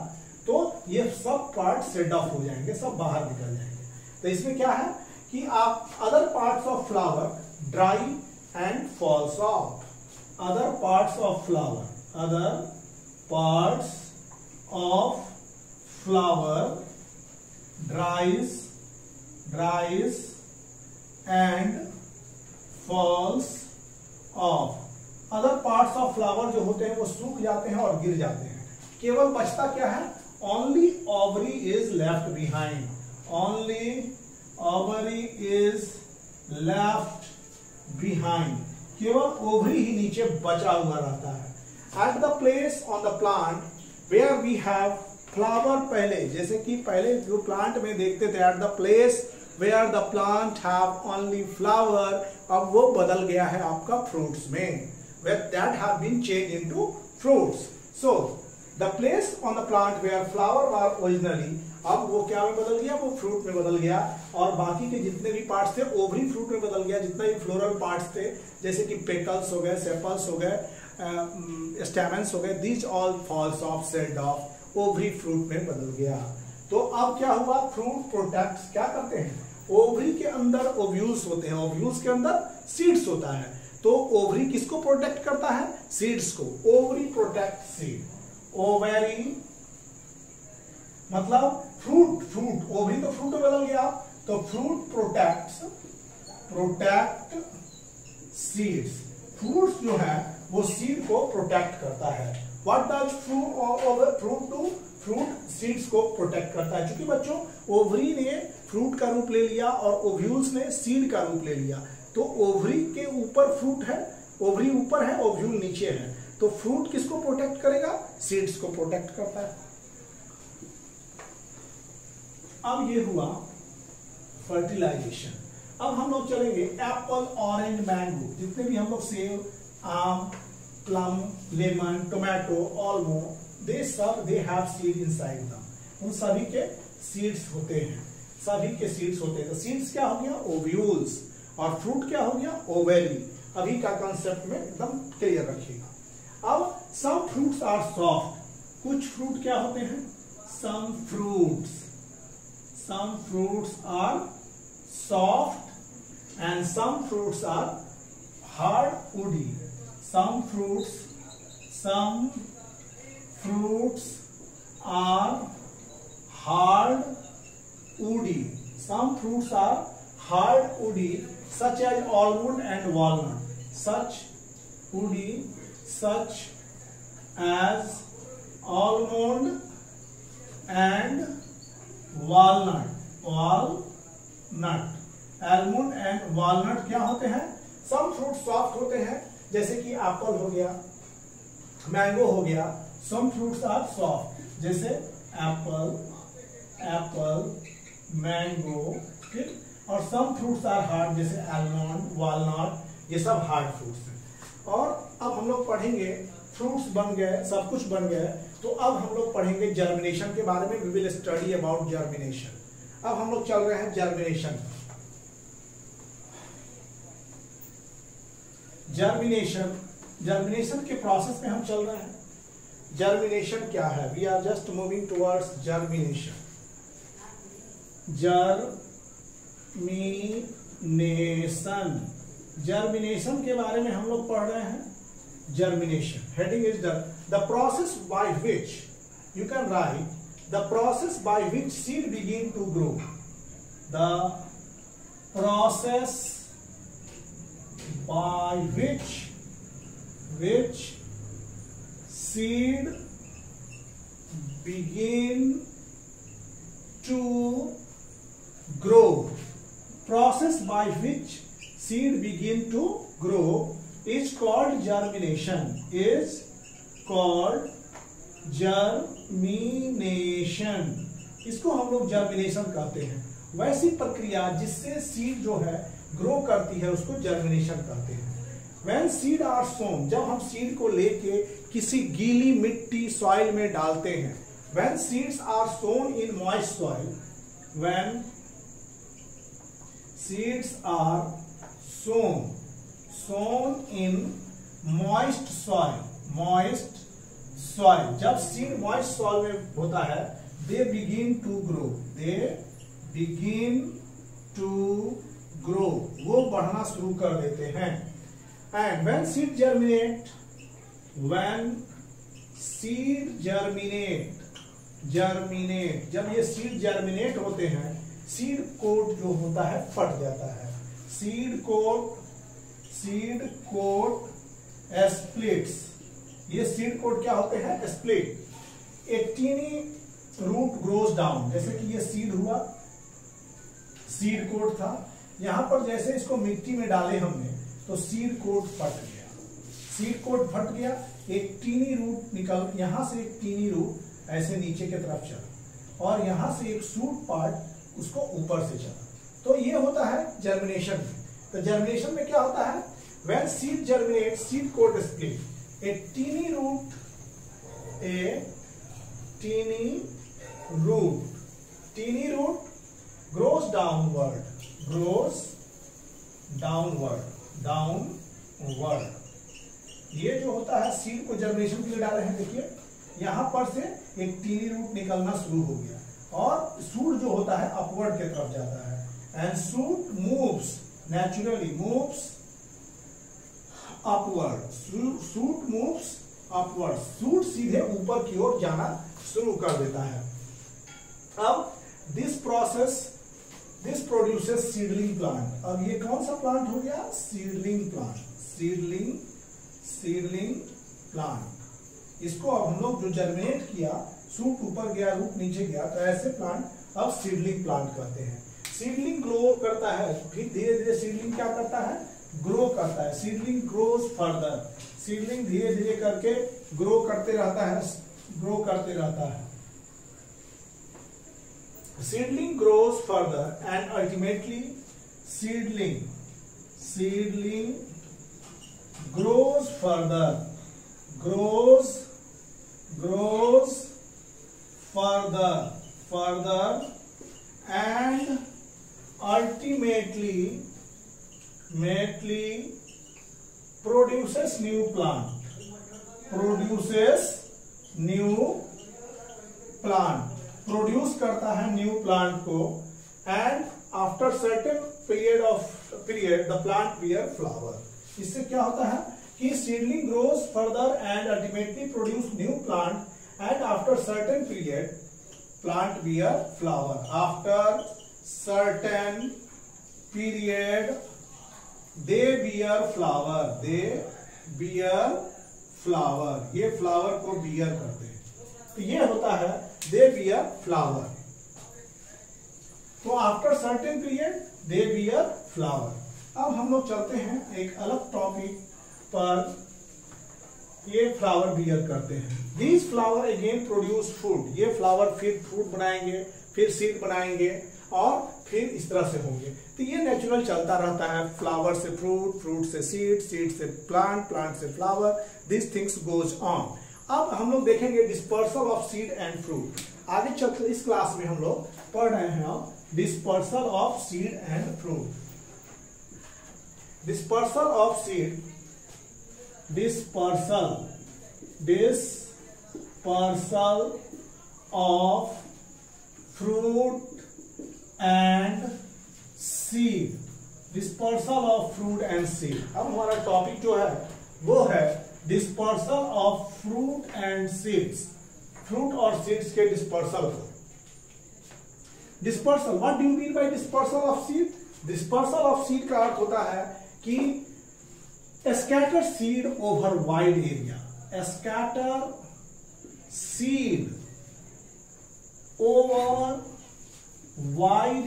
तो ये सब पार्ट सेट ऑफ हो जाएंगे, सब बाहर निकल जाएंगे। तो इसमें क्या है कि आप other parts of flower dry and falls off. Other parts of flower dries and falls off। Other parts of flower जो होते हैं वो सूख जाते हैं और गिर जाते हैं। केवल बचता क्या है, only ovary is left behind. Only ovary is left behind. केवल ओवरी ही नीचे बचा हुआ रहता है। At the place on the plant where we have flower, पहले जैसे कि पहले जो प्लांट में देखते थे, at the place where the plant have only flower, अब वो बदल गया है आपका फ्रूट्स में, that have been changed into fruits। So the place on the plant where flower were originally, अब वो क्या में बदल गया, वो फ्रूट में बदल गया, और बाकी के जितने भी पार्ट्स थे ओवरी फ्रूट में बदल गया। जितने भी फ्लोरल पार्ट्स थे, जैसे कि पेटल्स हो गए, सेपल्स हो गए, स्टैमेंस हो गए, these all falls off, said off, ovary fruit में बदल गया। तो अब क्या हुआ, फ्रूट प्रोडक्ट्स क्या करते हैं, ओवरी के अंदर ओव्यूल्स होते हैं, ओव्यूल्स के अंदर सीड्स होता है। तो ओवरी किसको प्रोटेक्ट करता है? सीड्स को। Ovary protect seed. ओवरी मतलब फ्रूट, फ्रूट, ओवरी तो फ्रूट में बदल गया, तो फ्रूट प्रोटेक्ट सीड्स। फ्रूट्स जो है वो सीड को प्रोटेक्ट करता है। What does fruit do? Fruit seeds को प्रोटेक्ट करता है। क्योंकि बच्चों ओवरी ने फ्रूट का रूप ले लिया और ओव्यूल्स ने सीड का रूप ले लिया, तो ओवरी के ऊपर फ्रूट है, ओवरी ऊपर है, ओव्यूल नीचे है, तो फ्रूट किसको प्रोटेक्ट करेगा? सीड्स को प्रोटेक्ट करता है। अब ये हुआ फर्टिलाइजेशन। अब हम लोग चलेंगे एप्पल, ऑरेंज, मैंगो, जितने भी हम लोग सेब, आम, plum, lemon, tomato, ऑलमो, they have seed inside them. उन सभी के सीड्स होते हैं, सभी के सीड्स होते हैं। तो सीड्स क्या हो गया? ओव्यूल्स। और फ्रूट क्या हो गया? ओवेरी। अभी का कंसेप्ट में एकदम क्लियर रखिएगा। अब सम फ्रूट्स आर सॉफ्ट। कुछ फ्रूट क्या होते हैं? Some fruits are soft and some fruits are hard, woody. Some fruits are hard, woody. Some fruits are hard, woody, such as almond and walnut. Such as almond and walnut. Almond and walnut क्या होते हैं? Some fruits soft होते हैं, जैसे कि Apple हो गया, mango हो गया। सम फ्रूट्स आर सॉफ्ट, जैसे एप्पल, मैंगो, ठीक। और सम फ्रूट्स आर हार्ड, जैसे आलमंड, वॉलनट, ये सब हार्ड फ्रूट्स हैं। और अब हम लोग पढ़ेंगे, फ्रूट्स बन गए, सब कुछ बन गए, तो अब हम लोग पढ़ेंगे जर्मिनेशन के बारे में। We will study about germination. अब हम लोग चल रहे हैं जर्मिनेशन। जर्मिनेशन के प्रोसेस में हम चल रहे हैं। जर्मिनेशन क्या है? We are just moving towards germination. Germination के बारे में हम लोग पढ़ रहे हैं। Germination heading is the process by which, you can write the process by which seed begin to grow. The process by which seed begin to grow. Process by which seed begin to grow is called germination. Is called germination. इसको हम लोग germination कहते हैं। वैसी प्रक्रिया जिससे seed जो है ग्रो करती है, उसको जर्मिनेशन कहते हैं। When seed are sown, जब हम सीड को लेके किसी गीली मिट्टी, सॉइल में डालते हैं। When seeds are sown in moist soil, when seeds are sown in moist soil, जब सीड moist soil में होता है, they begin to grow, वो बढ़ना शुरू कर देते हैं। एंड when seed germinate, जब ये सीड जर्मिनेट होते हैं, सीड कोट जो होता है फट जाता है। Seed coat splits. ये सीड कोट क्या होते हैं? स्प्लिट। एक टीनी रूट ग्रोज डाउन, जैसे कि ये सीड हुआ, सीड कोट था, यहां पर जैसे इसको मिट्टी में डाले हमने, तो सीड कोट फट गया। सीड कोट फट गया, एक टीनी रूट निकल, यहां से एक टीनी रूट ऐसे नीचे की तरफ चला और यहां से एक शूट पार्ट उसको ऊपर से चला। तो ये होता है जर्मिनेशन में। तो जर्मिनेशन में क्या होता है? When seed germinate, seed coat split, a tiny root grows downward. ये जो होता है, सीड को जर्मिनेशन के लिए डाले हैं, देखिए यहां पर से एक टीनी रूट निकलना शुरू हो गया और शूट जो होता है अपवर्ड की तरफ जाता है। And shoot moves, naturally moves upward, shoot moves upward, shoot सीधे ऊपर की ओर जाना शुरू कर देता है। अब दिस प्रोड्यूसेस सीडलिंग प्लांट। अब ये कौन सा प्लांट हो गया? Seedling plant, seedling plant. इसको अब हम लोग जो जर्मिनेट किया, शूट ऊपर गया, रूट नीचे गया, तो ऐसे प्लांट अब सीडलिंग प्लांट कहते हैं। सीडलिंग ग्रो करता है, फिर धीरे धीरे सीडलिंग क्या करता है? ग्रो करता है। सीडलिंग ग्रोज फर्दर, सीडलिंग धीरे धीरे करके ग्रो करते रहता है, ग्रो करते रहता है। Seedling grows further and ultimately seedling grows further, grows further and ultimately produces new plant, produce करता है न्यू प्लांट को, and after certain period the plant bear flower. इससे क्या होता है कि seedling grows further and ultimately produce new plant, and after certain period plant bear flower. After certain period they bear flower, ये flower को bear करते हैं। तो ये होता है दे बियर फ्लावर। तो after certain period they bear flower. अब हम लोग चलते हैं एक अलग टॉपिक पर। ये फ्लावर बियर करते हैं। These flower again produce fruit, ये फ्लावर फिर फ्रूट बनाएंगे, फिर सीड बनाएंगे, और फिर इस तरह से होंगे। तो ये नेचुरल चलता रहता है, फ्लावर से फ्रूट, फ्रूट से सीड, सीड से प्लांट, प्लांट से flower, this things goes on. अब हम लोग देखेंगे dispersal of seed and fruit. आगे चलते इस क्लास में हम लोग पढ़ रहे हैं dispersal of seed and fruit. Dispersal of seed, dispersal of fruit and seed, dispersal of fruit and seed. अब हमारा टॉपिक जो है वो है dispersal of fruit and seeds, fruit और सीड्स के डिस्पर्सल को। Dispersal, what do you mean by dispersal of seed? Dispersal of seed का अर्थ होता है कि scatter seed over wide area, scatter seed over wide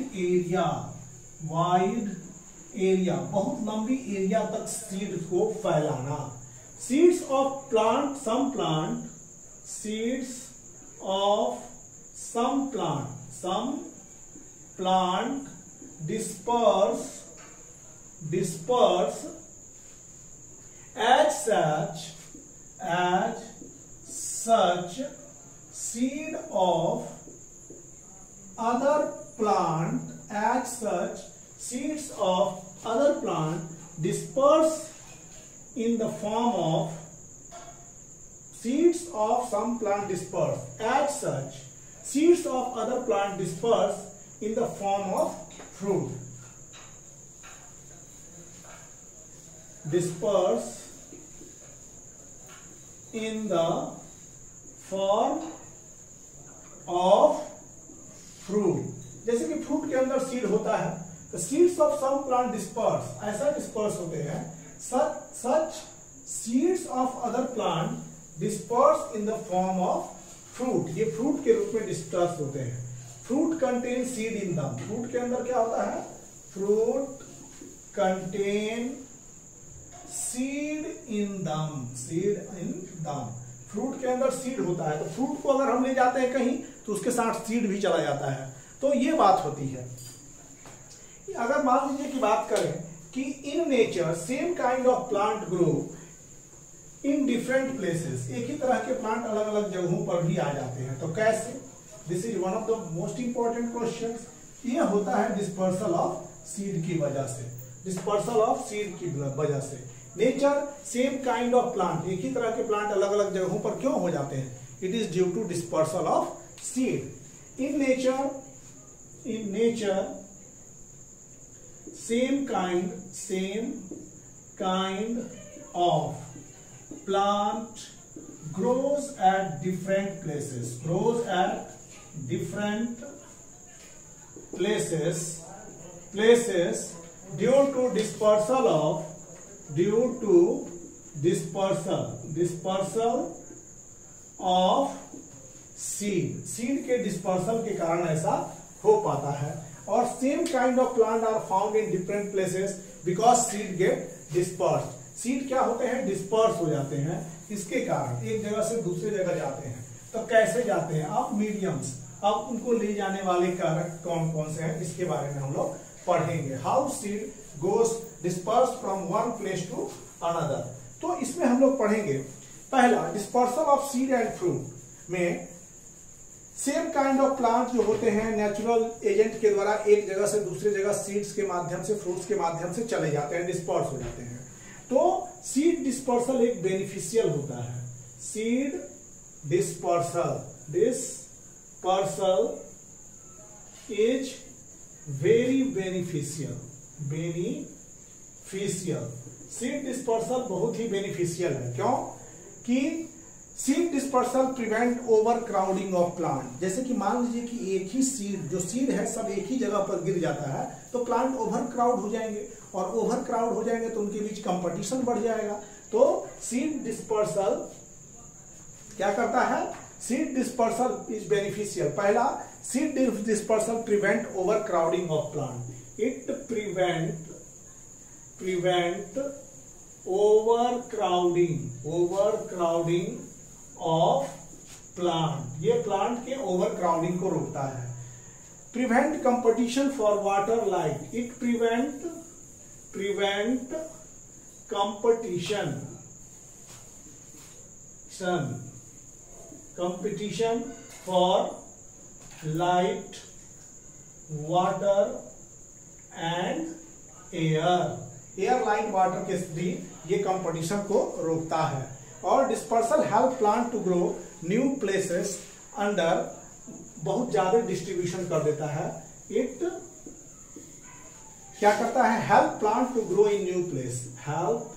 area, बहुत लंबी एरिया तक सीड को फैलाना। Seeds of plant, some plant disperse as such seed of other plant, as such seeds of other plant disperse in the form of seeds of some plant disperse, as such seeds of other plant disperse in the form of fruit, disperse in the form of fruit। जैसे कि fruit के अंदर seed होता है, तो seeds of some plant disperse, ऐसा disperse होते हैं। Such seeds of other plant disperse in the form of fruit, ये फ्रूट के रूप में डिस्पर्स होते हैं। फ्रूट कंटेन सीड इन दम, फ्रूट के अंदर क्या होता है? फ्रूट कंटेन सीड इन दम, फ्रूट के अंदर सीड होता है। तो फ्रूट को अगर हम ले जाते हैं कहीं तो उसके साथ सीड भी चला जाता है। तो ये बात होती है। अगर मान लीजिए की बात करें कि in nature same kind of plant grow in different places, एक ही तरह के प्लांट अलग अलग जगहों पर भी आ जाते हैं। तो कैसे? This is one of the most important questions. ये होता है डिस्पर्सल ऑफ सीड की वजह से, डिस्पर्सल ऑफ सीड की वजह से। Nature same kind of plant, एक ही तरह के प्लांट अलग अलग जगहों पर क्यों हो जाते हैं? It is due to dispersal of seed. In nature same kind of plant grows at different places, due to dispersal of seed के डिस्पर्सल के कारण ऐसा हो पाता है। और same kind of plant are found in different places because seed get disperse. Seed क्या होते हैं, डिस्पर्स हो जाते हैं, इसके कारण एक जगह से दूसरी जगह जाते हैं। तो कैसे जाते हैं, अब मीडियम्स, अब उनको ले जाने वाले कारक कौन कौन से हैं इसके बारे में हम लोग पढ़ेंगे। How seed goes disperse from one place to another. तो इसमें हम लोग पढ़ेंगे पहला dispersal of seed and fruit में सेम काइंड ऑफ प्लांट जो होते हैं नेचुरल एजेंट के द्वारा एक जगह से दूसरी जगह सीड्स के माध्यम से, फ्रूट्स के माध्यम से चले जाते हैं, डिस्पर्स हो जाते हैं। तो सीड डिस्पर्सल एक बेनिफिशियल होता है। Seed dispersal is very beneficial. Seed dispersal बहुत ही बेनिफिशियल है। क्यों कि seed dispersal prevent over crowding of plant. जैसे कि मान लीजिए कि एक ही सीड, जो सीड है सब एक ही जगह पर गिर जाता है तो प्लांट ओवर क्राउड हो जाएंगे, और ओवर क्राउड हो जाएंगे तो उनके बीच कंपटीशन बढ़ जाएगा। तो सीड डिस्पर्सल क्या करता है, सीड डिस्पर्सल इज बेनिफिशियल। पहला, seed dispersal prevent over crowding of plant. It prevent over crowding of plant. ये प्लांट के ओवर क्राउडिंग को रोकता है। Prevent competition for water light. It prevent competition for light, water and air light water के through ये competition को रोकता है। और dispersal help plant to grow new places under, बहुत ज्यादा डिस्ट्रीब्यूशन कर देता है। इट क्या करता है, help plant to grow in new place, help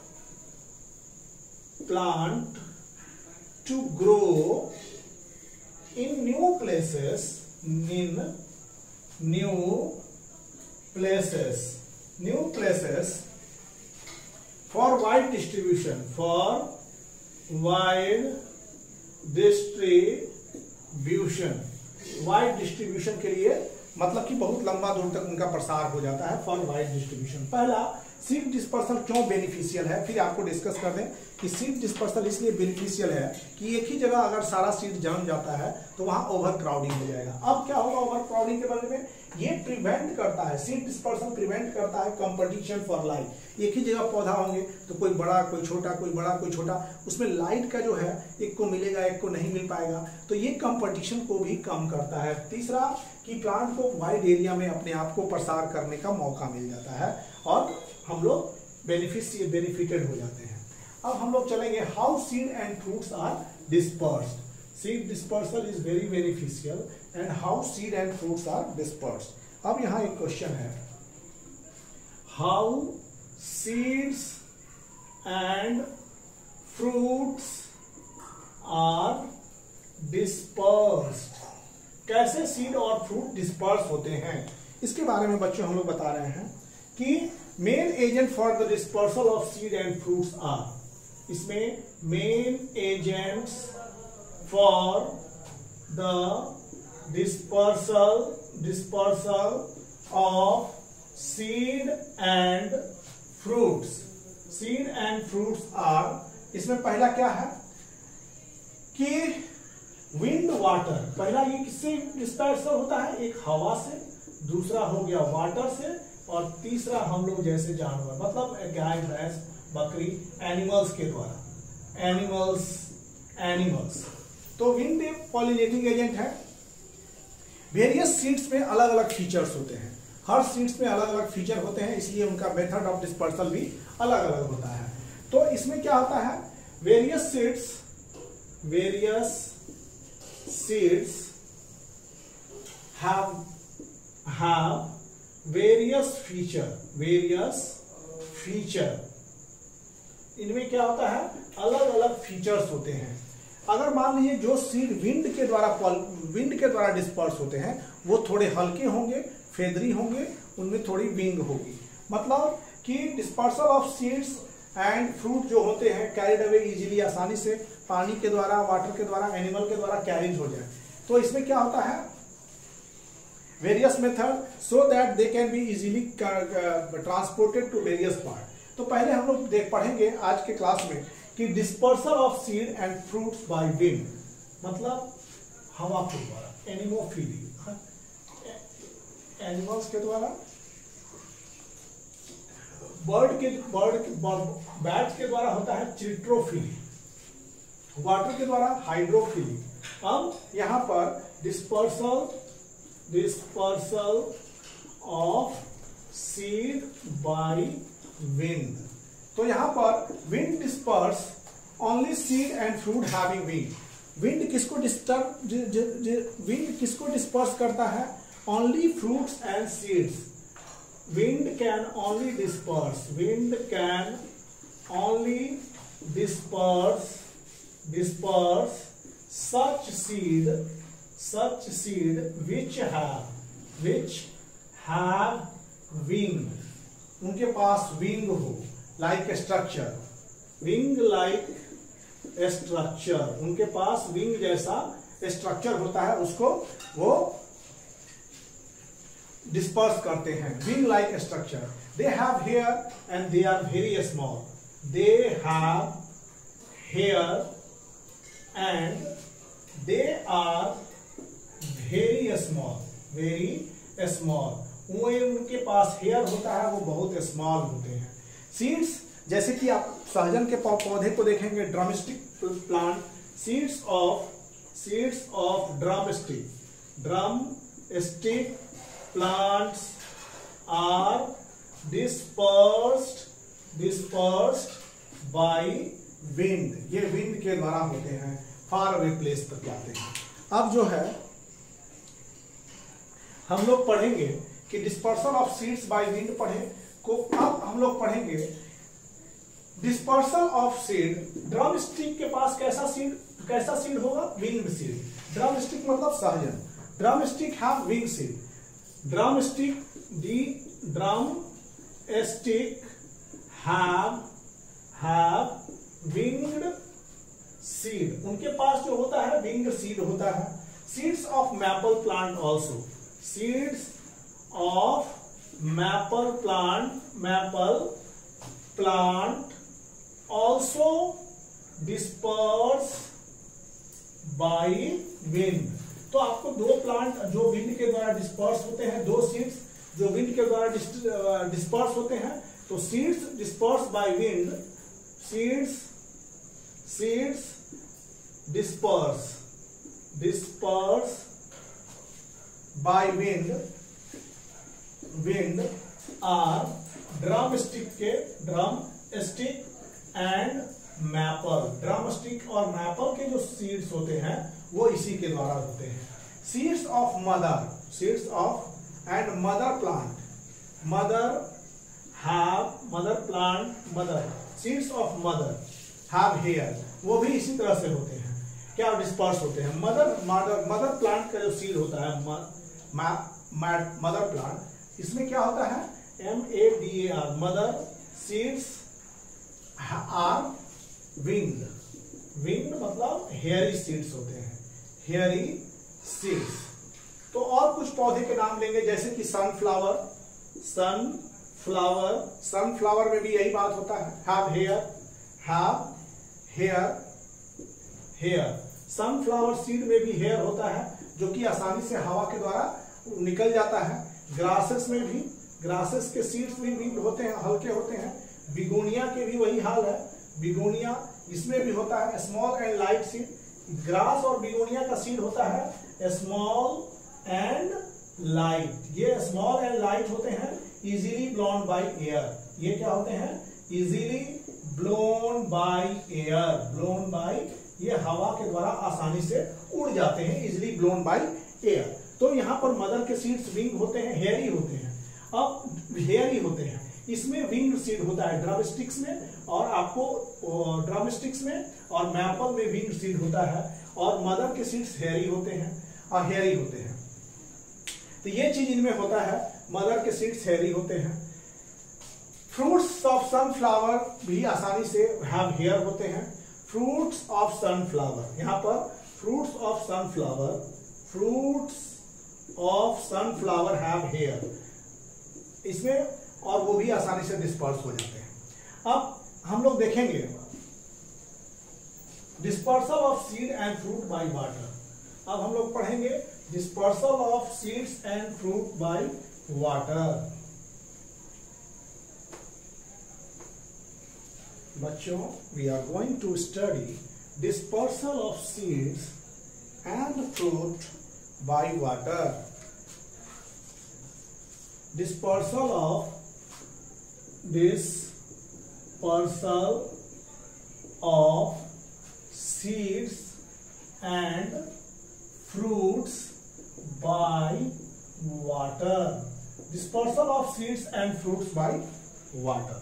plant to grow in new places, for wide distribution, wide distribution के लिए मतलब कि बहुत लंबा दूर तक उनका प्रसार हो जाता है, फॉर वाइड डिस्ट्रीब्यूशन। पहला, सीड डिस्पर्सल क्यों बेनिफिशियल है, फिर आपको डिस्कस कर दें कि सीड डिस्पर्सल इसलिए बेनिफिशियल है कि एक ही जगह अगर सारा सीड जम जाता है तो वहां ओवर क्राउडिंग हो जाएगा। अब क्या होगा ओवर क्राउडिंग के बारे में, ये प्रिवेंट करता है, सीड डिस्पर्सल प्रिवेंट करता है कंपटीशन फॉर लाइट। एक ही जगह पौधा होंगे तो कोई बड़ा कोई छोटा, कोई बड़ा कोई छोटा, उसमें लाइट का जो है एक को मिलेगा एक को नहीं मिल पाएगा, तो ये कंपटीशन को भी कम करता है। तीसरा कि प्लांट को वाइड एरिया में अपने आप को प्रसार करने का मौका मिल जाता है और हम लोग बेनिफिटेड हो जाते हैं। अब हम लोग चलेंगे how seed and fruits are dispersed. Seed dispersal is very beneficial and how seed and fruits are dispersed. अब यहां एक क्वेश्चन है, how seeds and fruits are dispersed. कैसे सीड और फ्रूट डिस्पर्स होते हैं इसके बारे में बच्चों हम लोग बता रहे हैं कि main agent for the dispersal of seed and fruits are, इसमें main agents for the dispersal of seed and fruits. Seed and fruits are, इसमें पहला क्या है कि विंड वाटर। पहला ये किससे डिस्पर्सल होता है, एक हवा से, दूसरा हो गया वाटर से, और तीसरा हम लोग जैसे जानवर मतलब गाय भैंस बकरी एनिमल्स के द्वारा। एनिमल्स तो विंड पॉलिनेटिंग एजेंट है। वेरियस सीड्स में अलग अलग फीचर्स होते हैं, हर सीड्स में अलग अलग फीचर होते हैं, इसलिए उनका मेथड ऑफ डिस्पर्सल भी अलग अलग होता है। तो इसमें क्या होता है, various seeds have various feature इनमें क्या होता है, अलग अलग फीचर्स होते हैं। अगर मान लीजिए जो सीड विंड के द्वारा डिस्पर्स होते हैं वो थोड़े हल्के होंगे, फेदरी होंगे, उनमें थोड़ी विंग होगी। मतलब कि dispersal of seeds and fruit जो होते हैं कैरिड अवे इजीली, आसानी से पानी के द्वारा, वाटर के द्वारा, एनिमल के द्वारा कैरिज हो जाए। तो इसमें क्या होता है, various method so that they can be easily transported to various part. तो पहले हम लोग पढ़ेंगे आज के क्लास में कि dispersal of seed and fruits by wind, मतलब हवा के द्वारा, एनिमोफिली, एनिमल्स के द्वारा, बैट्स के द्वारा होता है चिट्रोफिली, वाटर के द्वारा हाइड्रोफिली। अब यहां पर dispersal of seed by wind. तो यहां पर wind disperse only seed and fruit having wing. Wind किसको डिस्पर्स करता है, only fruits and seeds. Wind can only disperse such seed which have wing, उनके पास विंग हो, like structure, उनके पास wing जैसा स्ट्रक्चर होता है, उसको वो डिस्पर्स करते हैं, wing like structure. They have hair and they are very small. They have hair and they are very small. उनके पास हेयर होता है, वो बहुत स्मॉल होते हैं। सीड्स, जैसे कि आप सहजन के पौधे को देखेंगे, drumstick plant, seeds of drumstick plants are dispersed by wind। ये विंड के द्वारा होते हैं, फार अवे प्लेस तक जाते हैं। अब जो है हम लोग पढ़ेंगे कि dispersal of seeds by wind को। अब हम लोग पढ़ेंगे dispersal of seed. Drum stick के पास कैसा सीड होगा, विंग्ड सीड। ड्रम स्टिक मतलब सहजन। Drum stick have wing seed. Drum stick have winged seed। उनके पास जो होता है winged seed होता है। Seeds of maple plant also। Seeds of maple plant also disperse by wind। तो आपको दो प्लांट जो विंड के द्वारा डिस्पर्स होते हैं, दो सीड्स जो विंड के द्वारा डिस्पर्स होते हैं। तो seeds disperse by wind, seeds disperse by wind are drum stick and maple. Drum stick और मैपल के जो सीड्स होते हैं वो इसी के द्वारा होते हैं। Seeds of and madar plant, seeds of madar have hair, वो भी इसी तरह से होते हैं, क्या डिस्पर्स होते हैं। मदर प्लांट का जो सीड होता है, मदर प्लांट, इसमें क्या होता है, MADAR, madar seeds are winged मतलब हेयरी सीड्स होते हैं, हेयरी सीड्स। तो और कुछ पौधे के नाम लेंगे, जैसे कि सनफ्लावर में भी यही बात होता है, हैव हेयर। सनफ्लावर सीड में भी हेयर होता है, जो कि आसानी से हवा के द्वारा निकल जाता है। ग्रासेस के सीड्स भी विंग्ड होते हैं, हल्के होते हैं। बिगोनिया के भी वही हाल है, बिगोनिया इसमें भी होता है small and light seed. Grass और बिगोनिया का सीड होता है स्मॉल एंड लाइट। ये स्मॉल एंड लाइट होते हैं, इजीली ब्लोन बाय एयर। ये क्या होते हैं, इजीली ब्लोन बाय एयर। ये हवा के द्वारा आसानी से उड़ जाते हैं, इजीली ब्लोन बाय एयर। तो यहाँ पर मदर के सीड्स विंग होते हैं, हेयरी होते हैं। अब हेयरी होते हैं, इसमें विंग सीड होता है ड्रम स्टिक्स में, और आपको ड्रम स्टिक्स में और मैपल में विंग सीड होता है, और मदर के सीड्स हेयरी होते हैं और हेयरी होते हैं। तो ये चीज इनमें होता है, मदर के सीड्स हेयरी होते हैं। फ्रूट्स ऑफ सनफ्लावर भी आसानी से हैव हेयर होते हैं। फ्रूट्स ऑफ सनफ्लावर, यहां पर fruits of sunflower have hair, इसमें, और वो भी आसानी से डिस्पर्स हो जाते हैं। अब हम लोग देखेंगे dispersal of seed and fruit by water. अब हम लोग पढ़ेंगे dispersal of seeds and fruit by water. बच्चों, we are going to study dispersal of seeds and fruit by water. dispersal of seeds and fruits by water. Dispersal of seeds and fruits by water.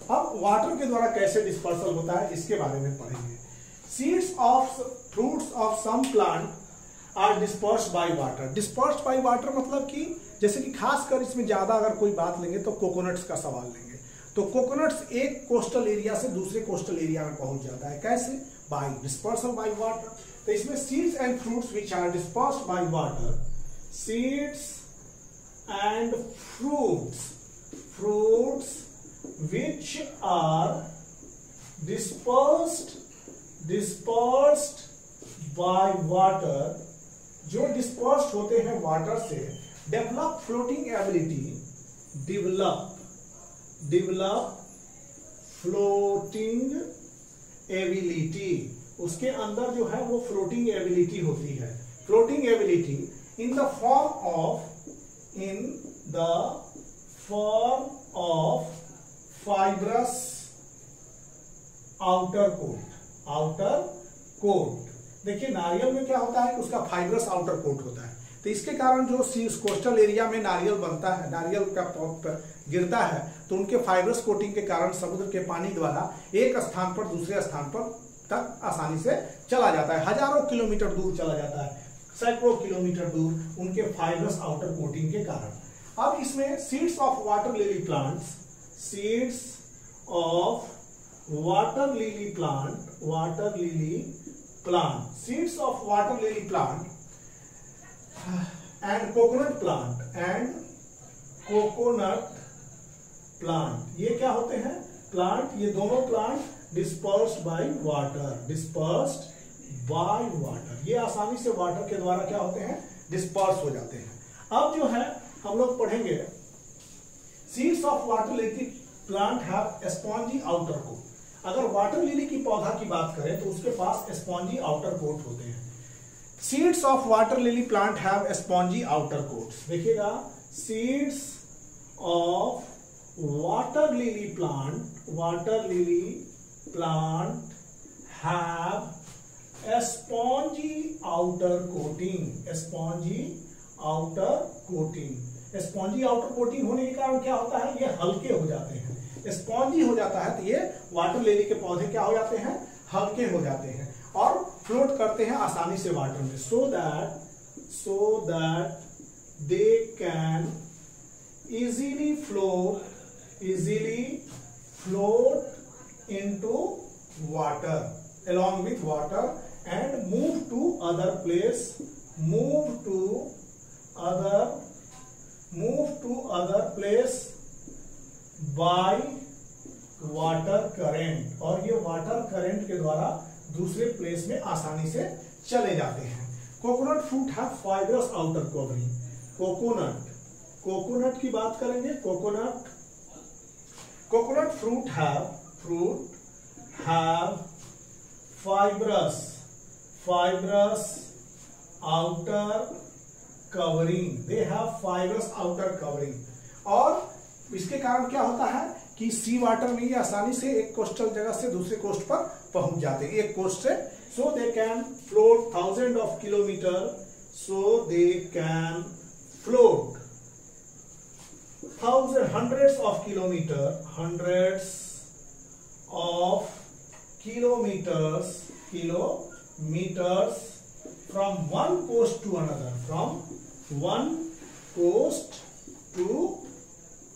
अब water के द्वारा कैसे dispersal होता है इसके बारे में पढ़ेंगे। Seeds of fruits of some plant are dispersed by water. Dispersed by water मतलब कि जैसे कि खासकर इसमें ज्यादा अगर कोई बात लेंगे तो कोकोनट्स का सवाल लेंगे। तो कोकोनट्स एक कोस्टल एरिया से दूसरे कोस्टल एरिया में पहुंच जाता है, कैसे? By dispersal by water. तो इसमें seeds and fruits which are dispersed by water, seeds and fruits which are dispersed by water, जो डिस्पर्स्ड होते हैं वाटर से, develop floating ability, develop floating ability, उसके अंदर जो है वो फ्लोटिंग एबिलिटी होती है। Floating ability in the form of fibrous outer coat. देखिए नारियल में क्या होता है, उसका फाइब्रस आउटर कोट होता है। तो इसके कारण जो कोस्टल एरिया में नारियल बनता है, नारियल का गिरता है, तो उनके फाइब्रस कोटिंग के कारण समुद्र के पानी द्वारा एक स्थान पर दूसरे स्थान पर तक आसानी से चला जाता है। हजारों किलोमीटर दूर चला जाता है, सैकड़ों किलोमीटर दूर, उनके फाइब्रस आउटर कोटिंग के कारण। अब इसमें seeds of water lily plants, seeds of water lily plant, seeds of water lily plant and coconut plant, ये क्या होते हैं? प्लांट, ये दोनों प्लांट डिस्पर्स्ड बाय वाटर, ये आसानी से वाटर के द्वारा क्या होते हैं? डिस्पर्स हो जाते हैं। अब जो है हम लोग पढ़ेंगे seeds of water lily plant have spongy outer coat. अगर वाटर लिली की पौधा की बात करें तो उसके पास स्पॉन्जी आउटर कोट होते हैं। Seeds of water lily plant have spongy outer coats. देखिएगा, seeds of water lily plant have spongy outer coating. Spongy outer coating होने के कारण क्या होता है? ये हल्के हो जाते हैं। स्पॉन्जी हो जाता है तो ये वाटर लिली के पौधे क्या हो जाते हैं? हल्के हो जाते हैं और फ्लोट करते हैं आसानी से वाटर में, सो that they can easily float into water along with water and move to other place by water current, और ये वाटर करंट के द्वारा दूसरे प्लेस में आसानी से चले जाते हैं। Coconut fruit have fibrous outer covering. Coconut की बात करेंगे। Coconut fruit have fibrous outer covering, they have fibrous outer covering. और इसके कारण क्या होता है कि सी वाटर में ये आसानी से एक कोस्टल जगह से दूसरे कोस्ट पर पहुंच जाते हैं, एक कोस्ट से, so they can float thousand of kilometer, hundreds of kilometers from one coast to another, from one coast to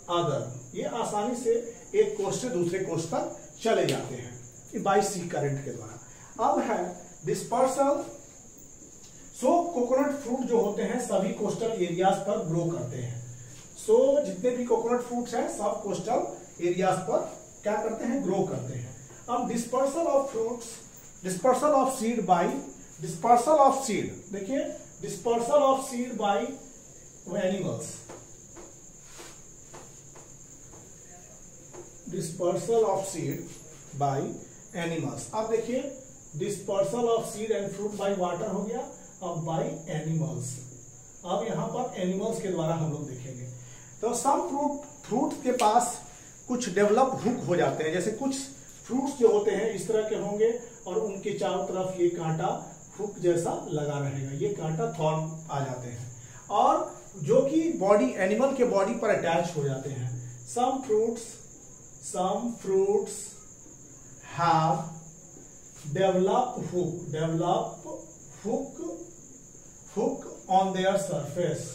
other। ये आसानी से एक कोस्ट से दूसरे कोस्ट तक चले जाते हैं बाई सी करंट के द्वारा। अब है डिस्पर्सल। सो कोकोनट फ्रूट जो होते हैं सभी कोस्टल एरियाज पर ग्रो करते हैं। सो जितने भी कोकोनट फ्रूट्स हैं सब कोस्टल एरियाज पर क्या करते हैं, ग्रो करते हैं। अब dispersal of fruits, dispersal of seed by, dispersal of seed, देखिए dispersal of seed by animals, dispersal of seed by animals. अब देखिए dispersal of seed and fruit by water हो गया, अब बाई एनिमल्स। अब यहां पर एनिमल्स के द्वारा हम लोग देखेंगे। तो सम फ्रूट के पास कुछ डेवलप हुक हो जाते हैं, जैसे कुछ फ्रूट्स जो होते हैं इस तरह के होंगे और उनके चारों तरफ ये कांटा हुक जैसा लगा रहेगा, ये कांटा थॉर्न आ जाते हैं और जो कि बॉडी एनिमल के बॉडी पर अटैच हो जाते हैं। Some fruits have develop hook on their surface,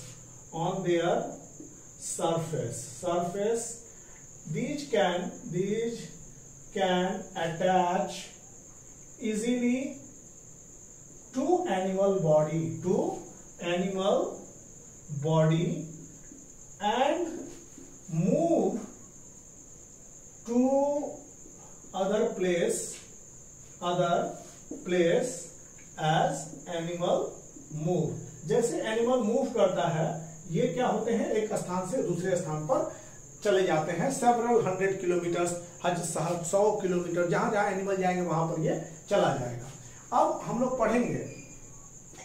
these can attach easily to animal body and move to other place as animal move। जैसे एनिमल मूव करता है, ये क्या होते हैं, एक स्थान से दूसरे स्थान पर चले जाते हैं। सेवरल 100 किलोमीटर, 100 किलोमीटर, जहां जहां एनिमल जाएंगे वहां पर ये चला जाएगा। अब हम लोग पढ़ेंगे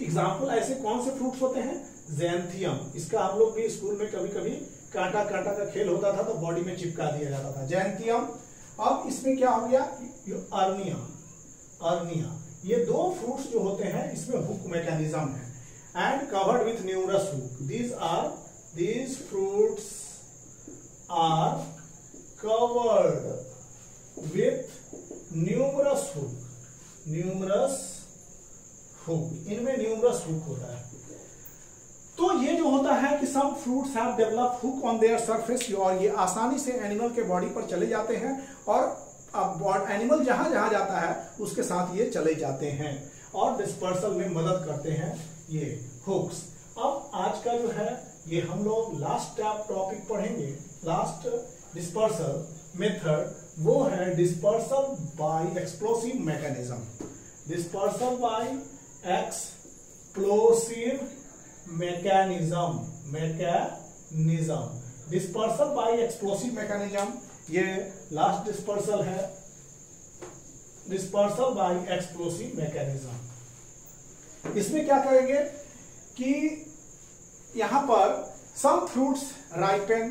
एग्जाम्पल, ऐसे कौन से फ्रूट्स होते हैं, ज़ैंथियम। इसका हम लोग भी स्कूल में कभी कभी कांटा का खेल होता था तो बॉडी में चिपका दिया जाता था, ज़ैंथियम। अब इसमें क्या हो गया, अर्निया। ये दो फ्रूट्स जो होते हैं इसमें हुक मैकेनिज्म है and covered with numerous hook. These fruits are covered with numerous hook। इनमें numerous hook होता है। तो ये जो होता है कि some fruits have developed hook on their surface, और ये आसानी से एनिमल के बॉडी पर चले जाते हैं और अब एनिमल जहां जहां जाता है उसके साथ ये चले जाते हैं और डिस्पर्सल में मदद करते हैं ये हुक्स। अब आज का जो है ये हम लोग लास्ट टॉपिक पढ़ेंगे, लास्ट डिस्पर्सल मेथड, वो है dispersal by explosive mechanism. Dispersal by explosive mechanism, dispersal by explosive mechanism, ये लास्ट डिस्पर्सल है, डिस्पर्सल बाय एक्सप्लोसिव मैकेनिज्म। इसमें क्या करेंगे कि यहां पर सम फ्रूट्स राइपन,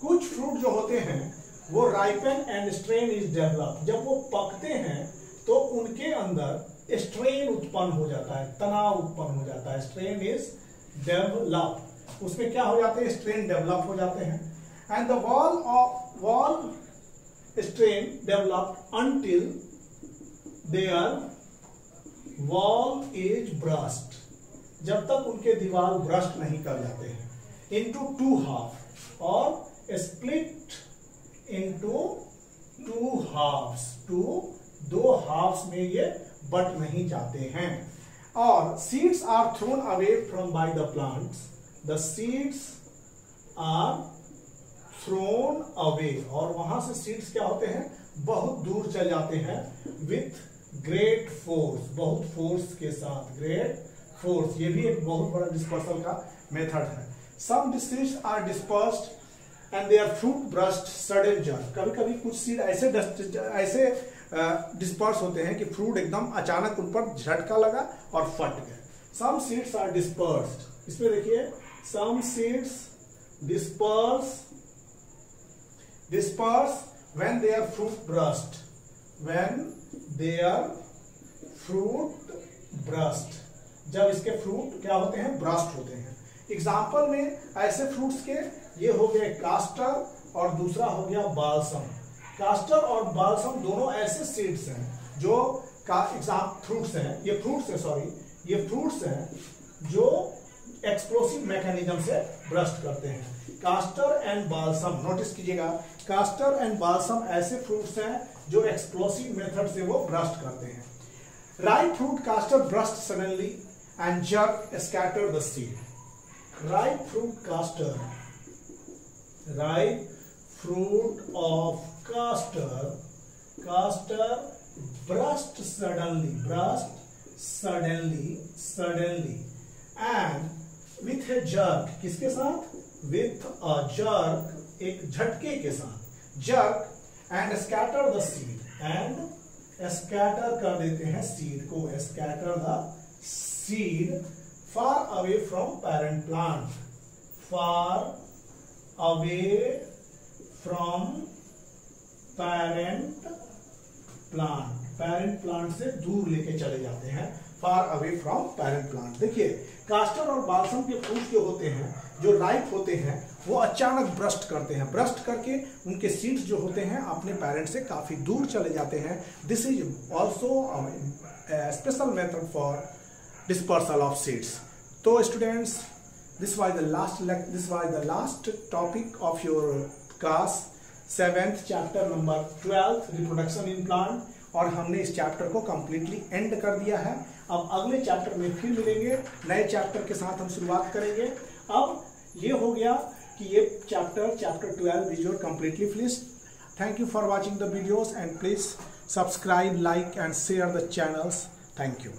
कुछ फ्रूट जो होते हैं वो ripen and strain is develop. जब वो पकते हैं तो उनके अंदर स्ट्रेन उत्पन्न हो जाता है, तनाव उत्पन्न हो जाता है, स्ट्रेन इज डेवलप। उसमें क्या हो जाते हैं, स्ट्रेन डेवलप हो जाते हैं। And the wall strain develop until their wall is burst, जब तक उनके दीवार ब्रस्ट नहीं कर जाते हैं, इनटू टू हाफ, और स्प्लिट इनटू टू हाफ्स, दो हाफ्स में ये बट नहीं जाते हैं। और seeds are thrown away from by the plants, the seeds are thrown away, और वहां से सीड्स क्या होते हैं, बहुत दूर चल जाते हैं, विथ ग्रेट फोर्स, बहुत फोर्स के साथ, ग्रेट फोर्स। ये भी एक बहुत बड़ा डिस्पर्सल का मेथड है। Some seeds are dispersed and their fruit burst sudden jerk. कभी कभी कुछ सीड ऐसे डिस्पर्स होते हैं कि फ्रूट एकदम अचानक उन पर झटका लगा और फट गए। सम सीड्स आर डिस्पर्स्ड, इसमें देखिए some seeds disperse when their fruit burst, जब इसके फ्रूट क्या होते हैं, ब्रस्ट होते हैं। एग्जाम्पल में ऐसे फ्रूट्स के ये हो गए कास्टर और दूसरा हो गया बाल्सम। कास्टर और बाल्सम दोनों ऐसे सीड्स हैं जो फ्रूट्स हैं, ये फ्रूट्स हैं जो एक्सप्लोसिव मैकेनिज्म से ब्रस्ट करते हैं। कास्टर एंड बाल्सम, नोटिस कीजिएगा, कास्टर एंड बाल्सम ऐसे फ्रूट्स हैं जो एक्सप्लोसिव मेथड से वो ब्रस्ट करते हैं। Ripe fruit castor burst suddenly and jerk scatter the seed. Ripe fruit of castor burst suddenly and with a jerk, किसके साथ? with a jerk, एक झटके के साथ, jerk and scatter the seed, and scatter कर देते हैं seed को, scatter the seed far away from parent plant, far away from parent plant से दूर लेके चले जाते हैं, far away from parent plant. देखिए, कास्टर और बाल्सम के फ्रूट जो होते हैं, जो राइप होते हैं, वो अचानक ब्रस्ट करते हैं, ब्रस्ट करके उनके सीड्स जो होते हैं अपने पेरेंट से काफी दूर चले जाते हैं। This is also special method for dispersal of seeds. तो students, this was the last topic of your class 7th chapter number 12 reproduction in plant, और हमने इस चैप्टर को कंप्लीटली एंड कर दिया है। अब अगले चैप्टर में फिर मिलेंगे, नए चैप्टर के साथ हम शुरुआत करेंगे। अब ये हो गया कि ये chapter 12 is your completely finished. Thank you for watching the videos and please subscribe, like and share the channels. Thank you.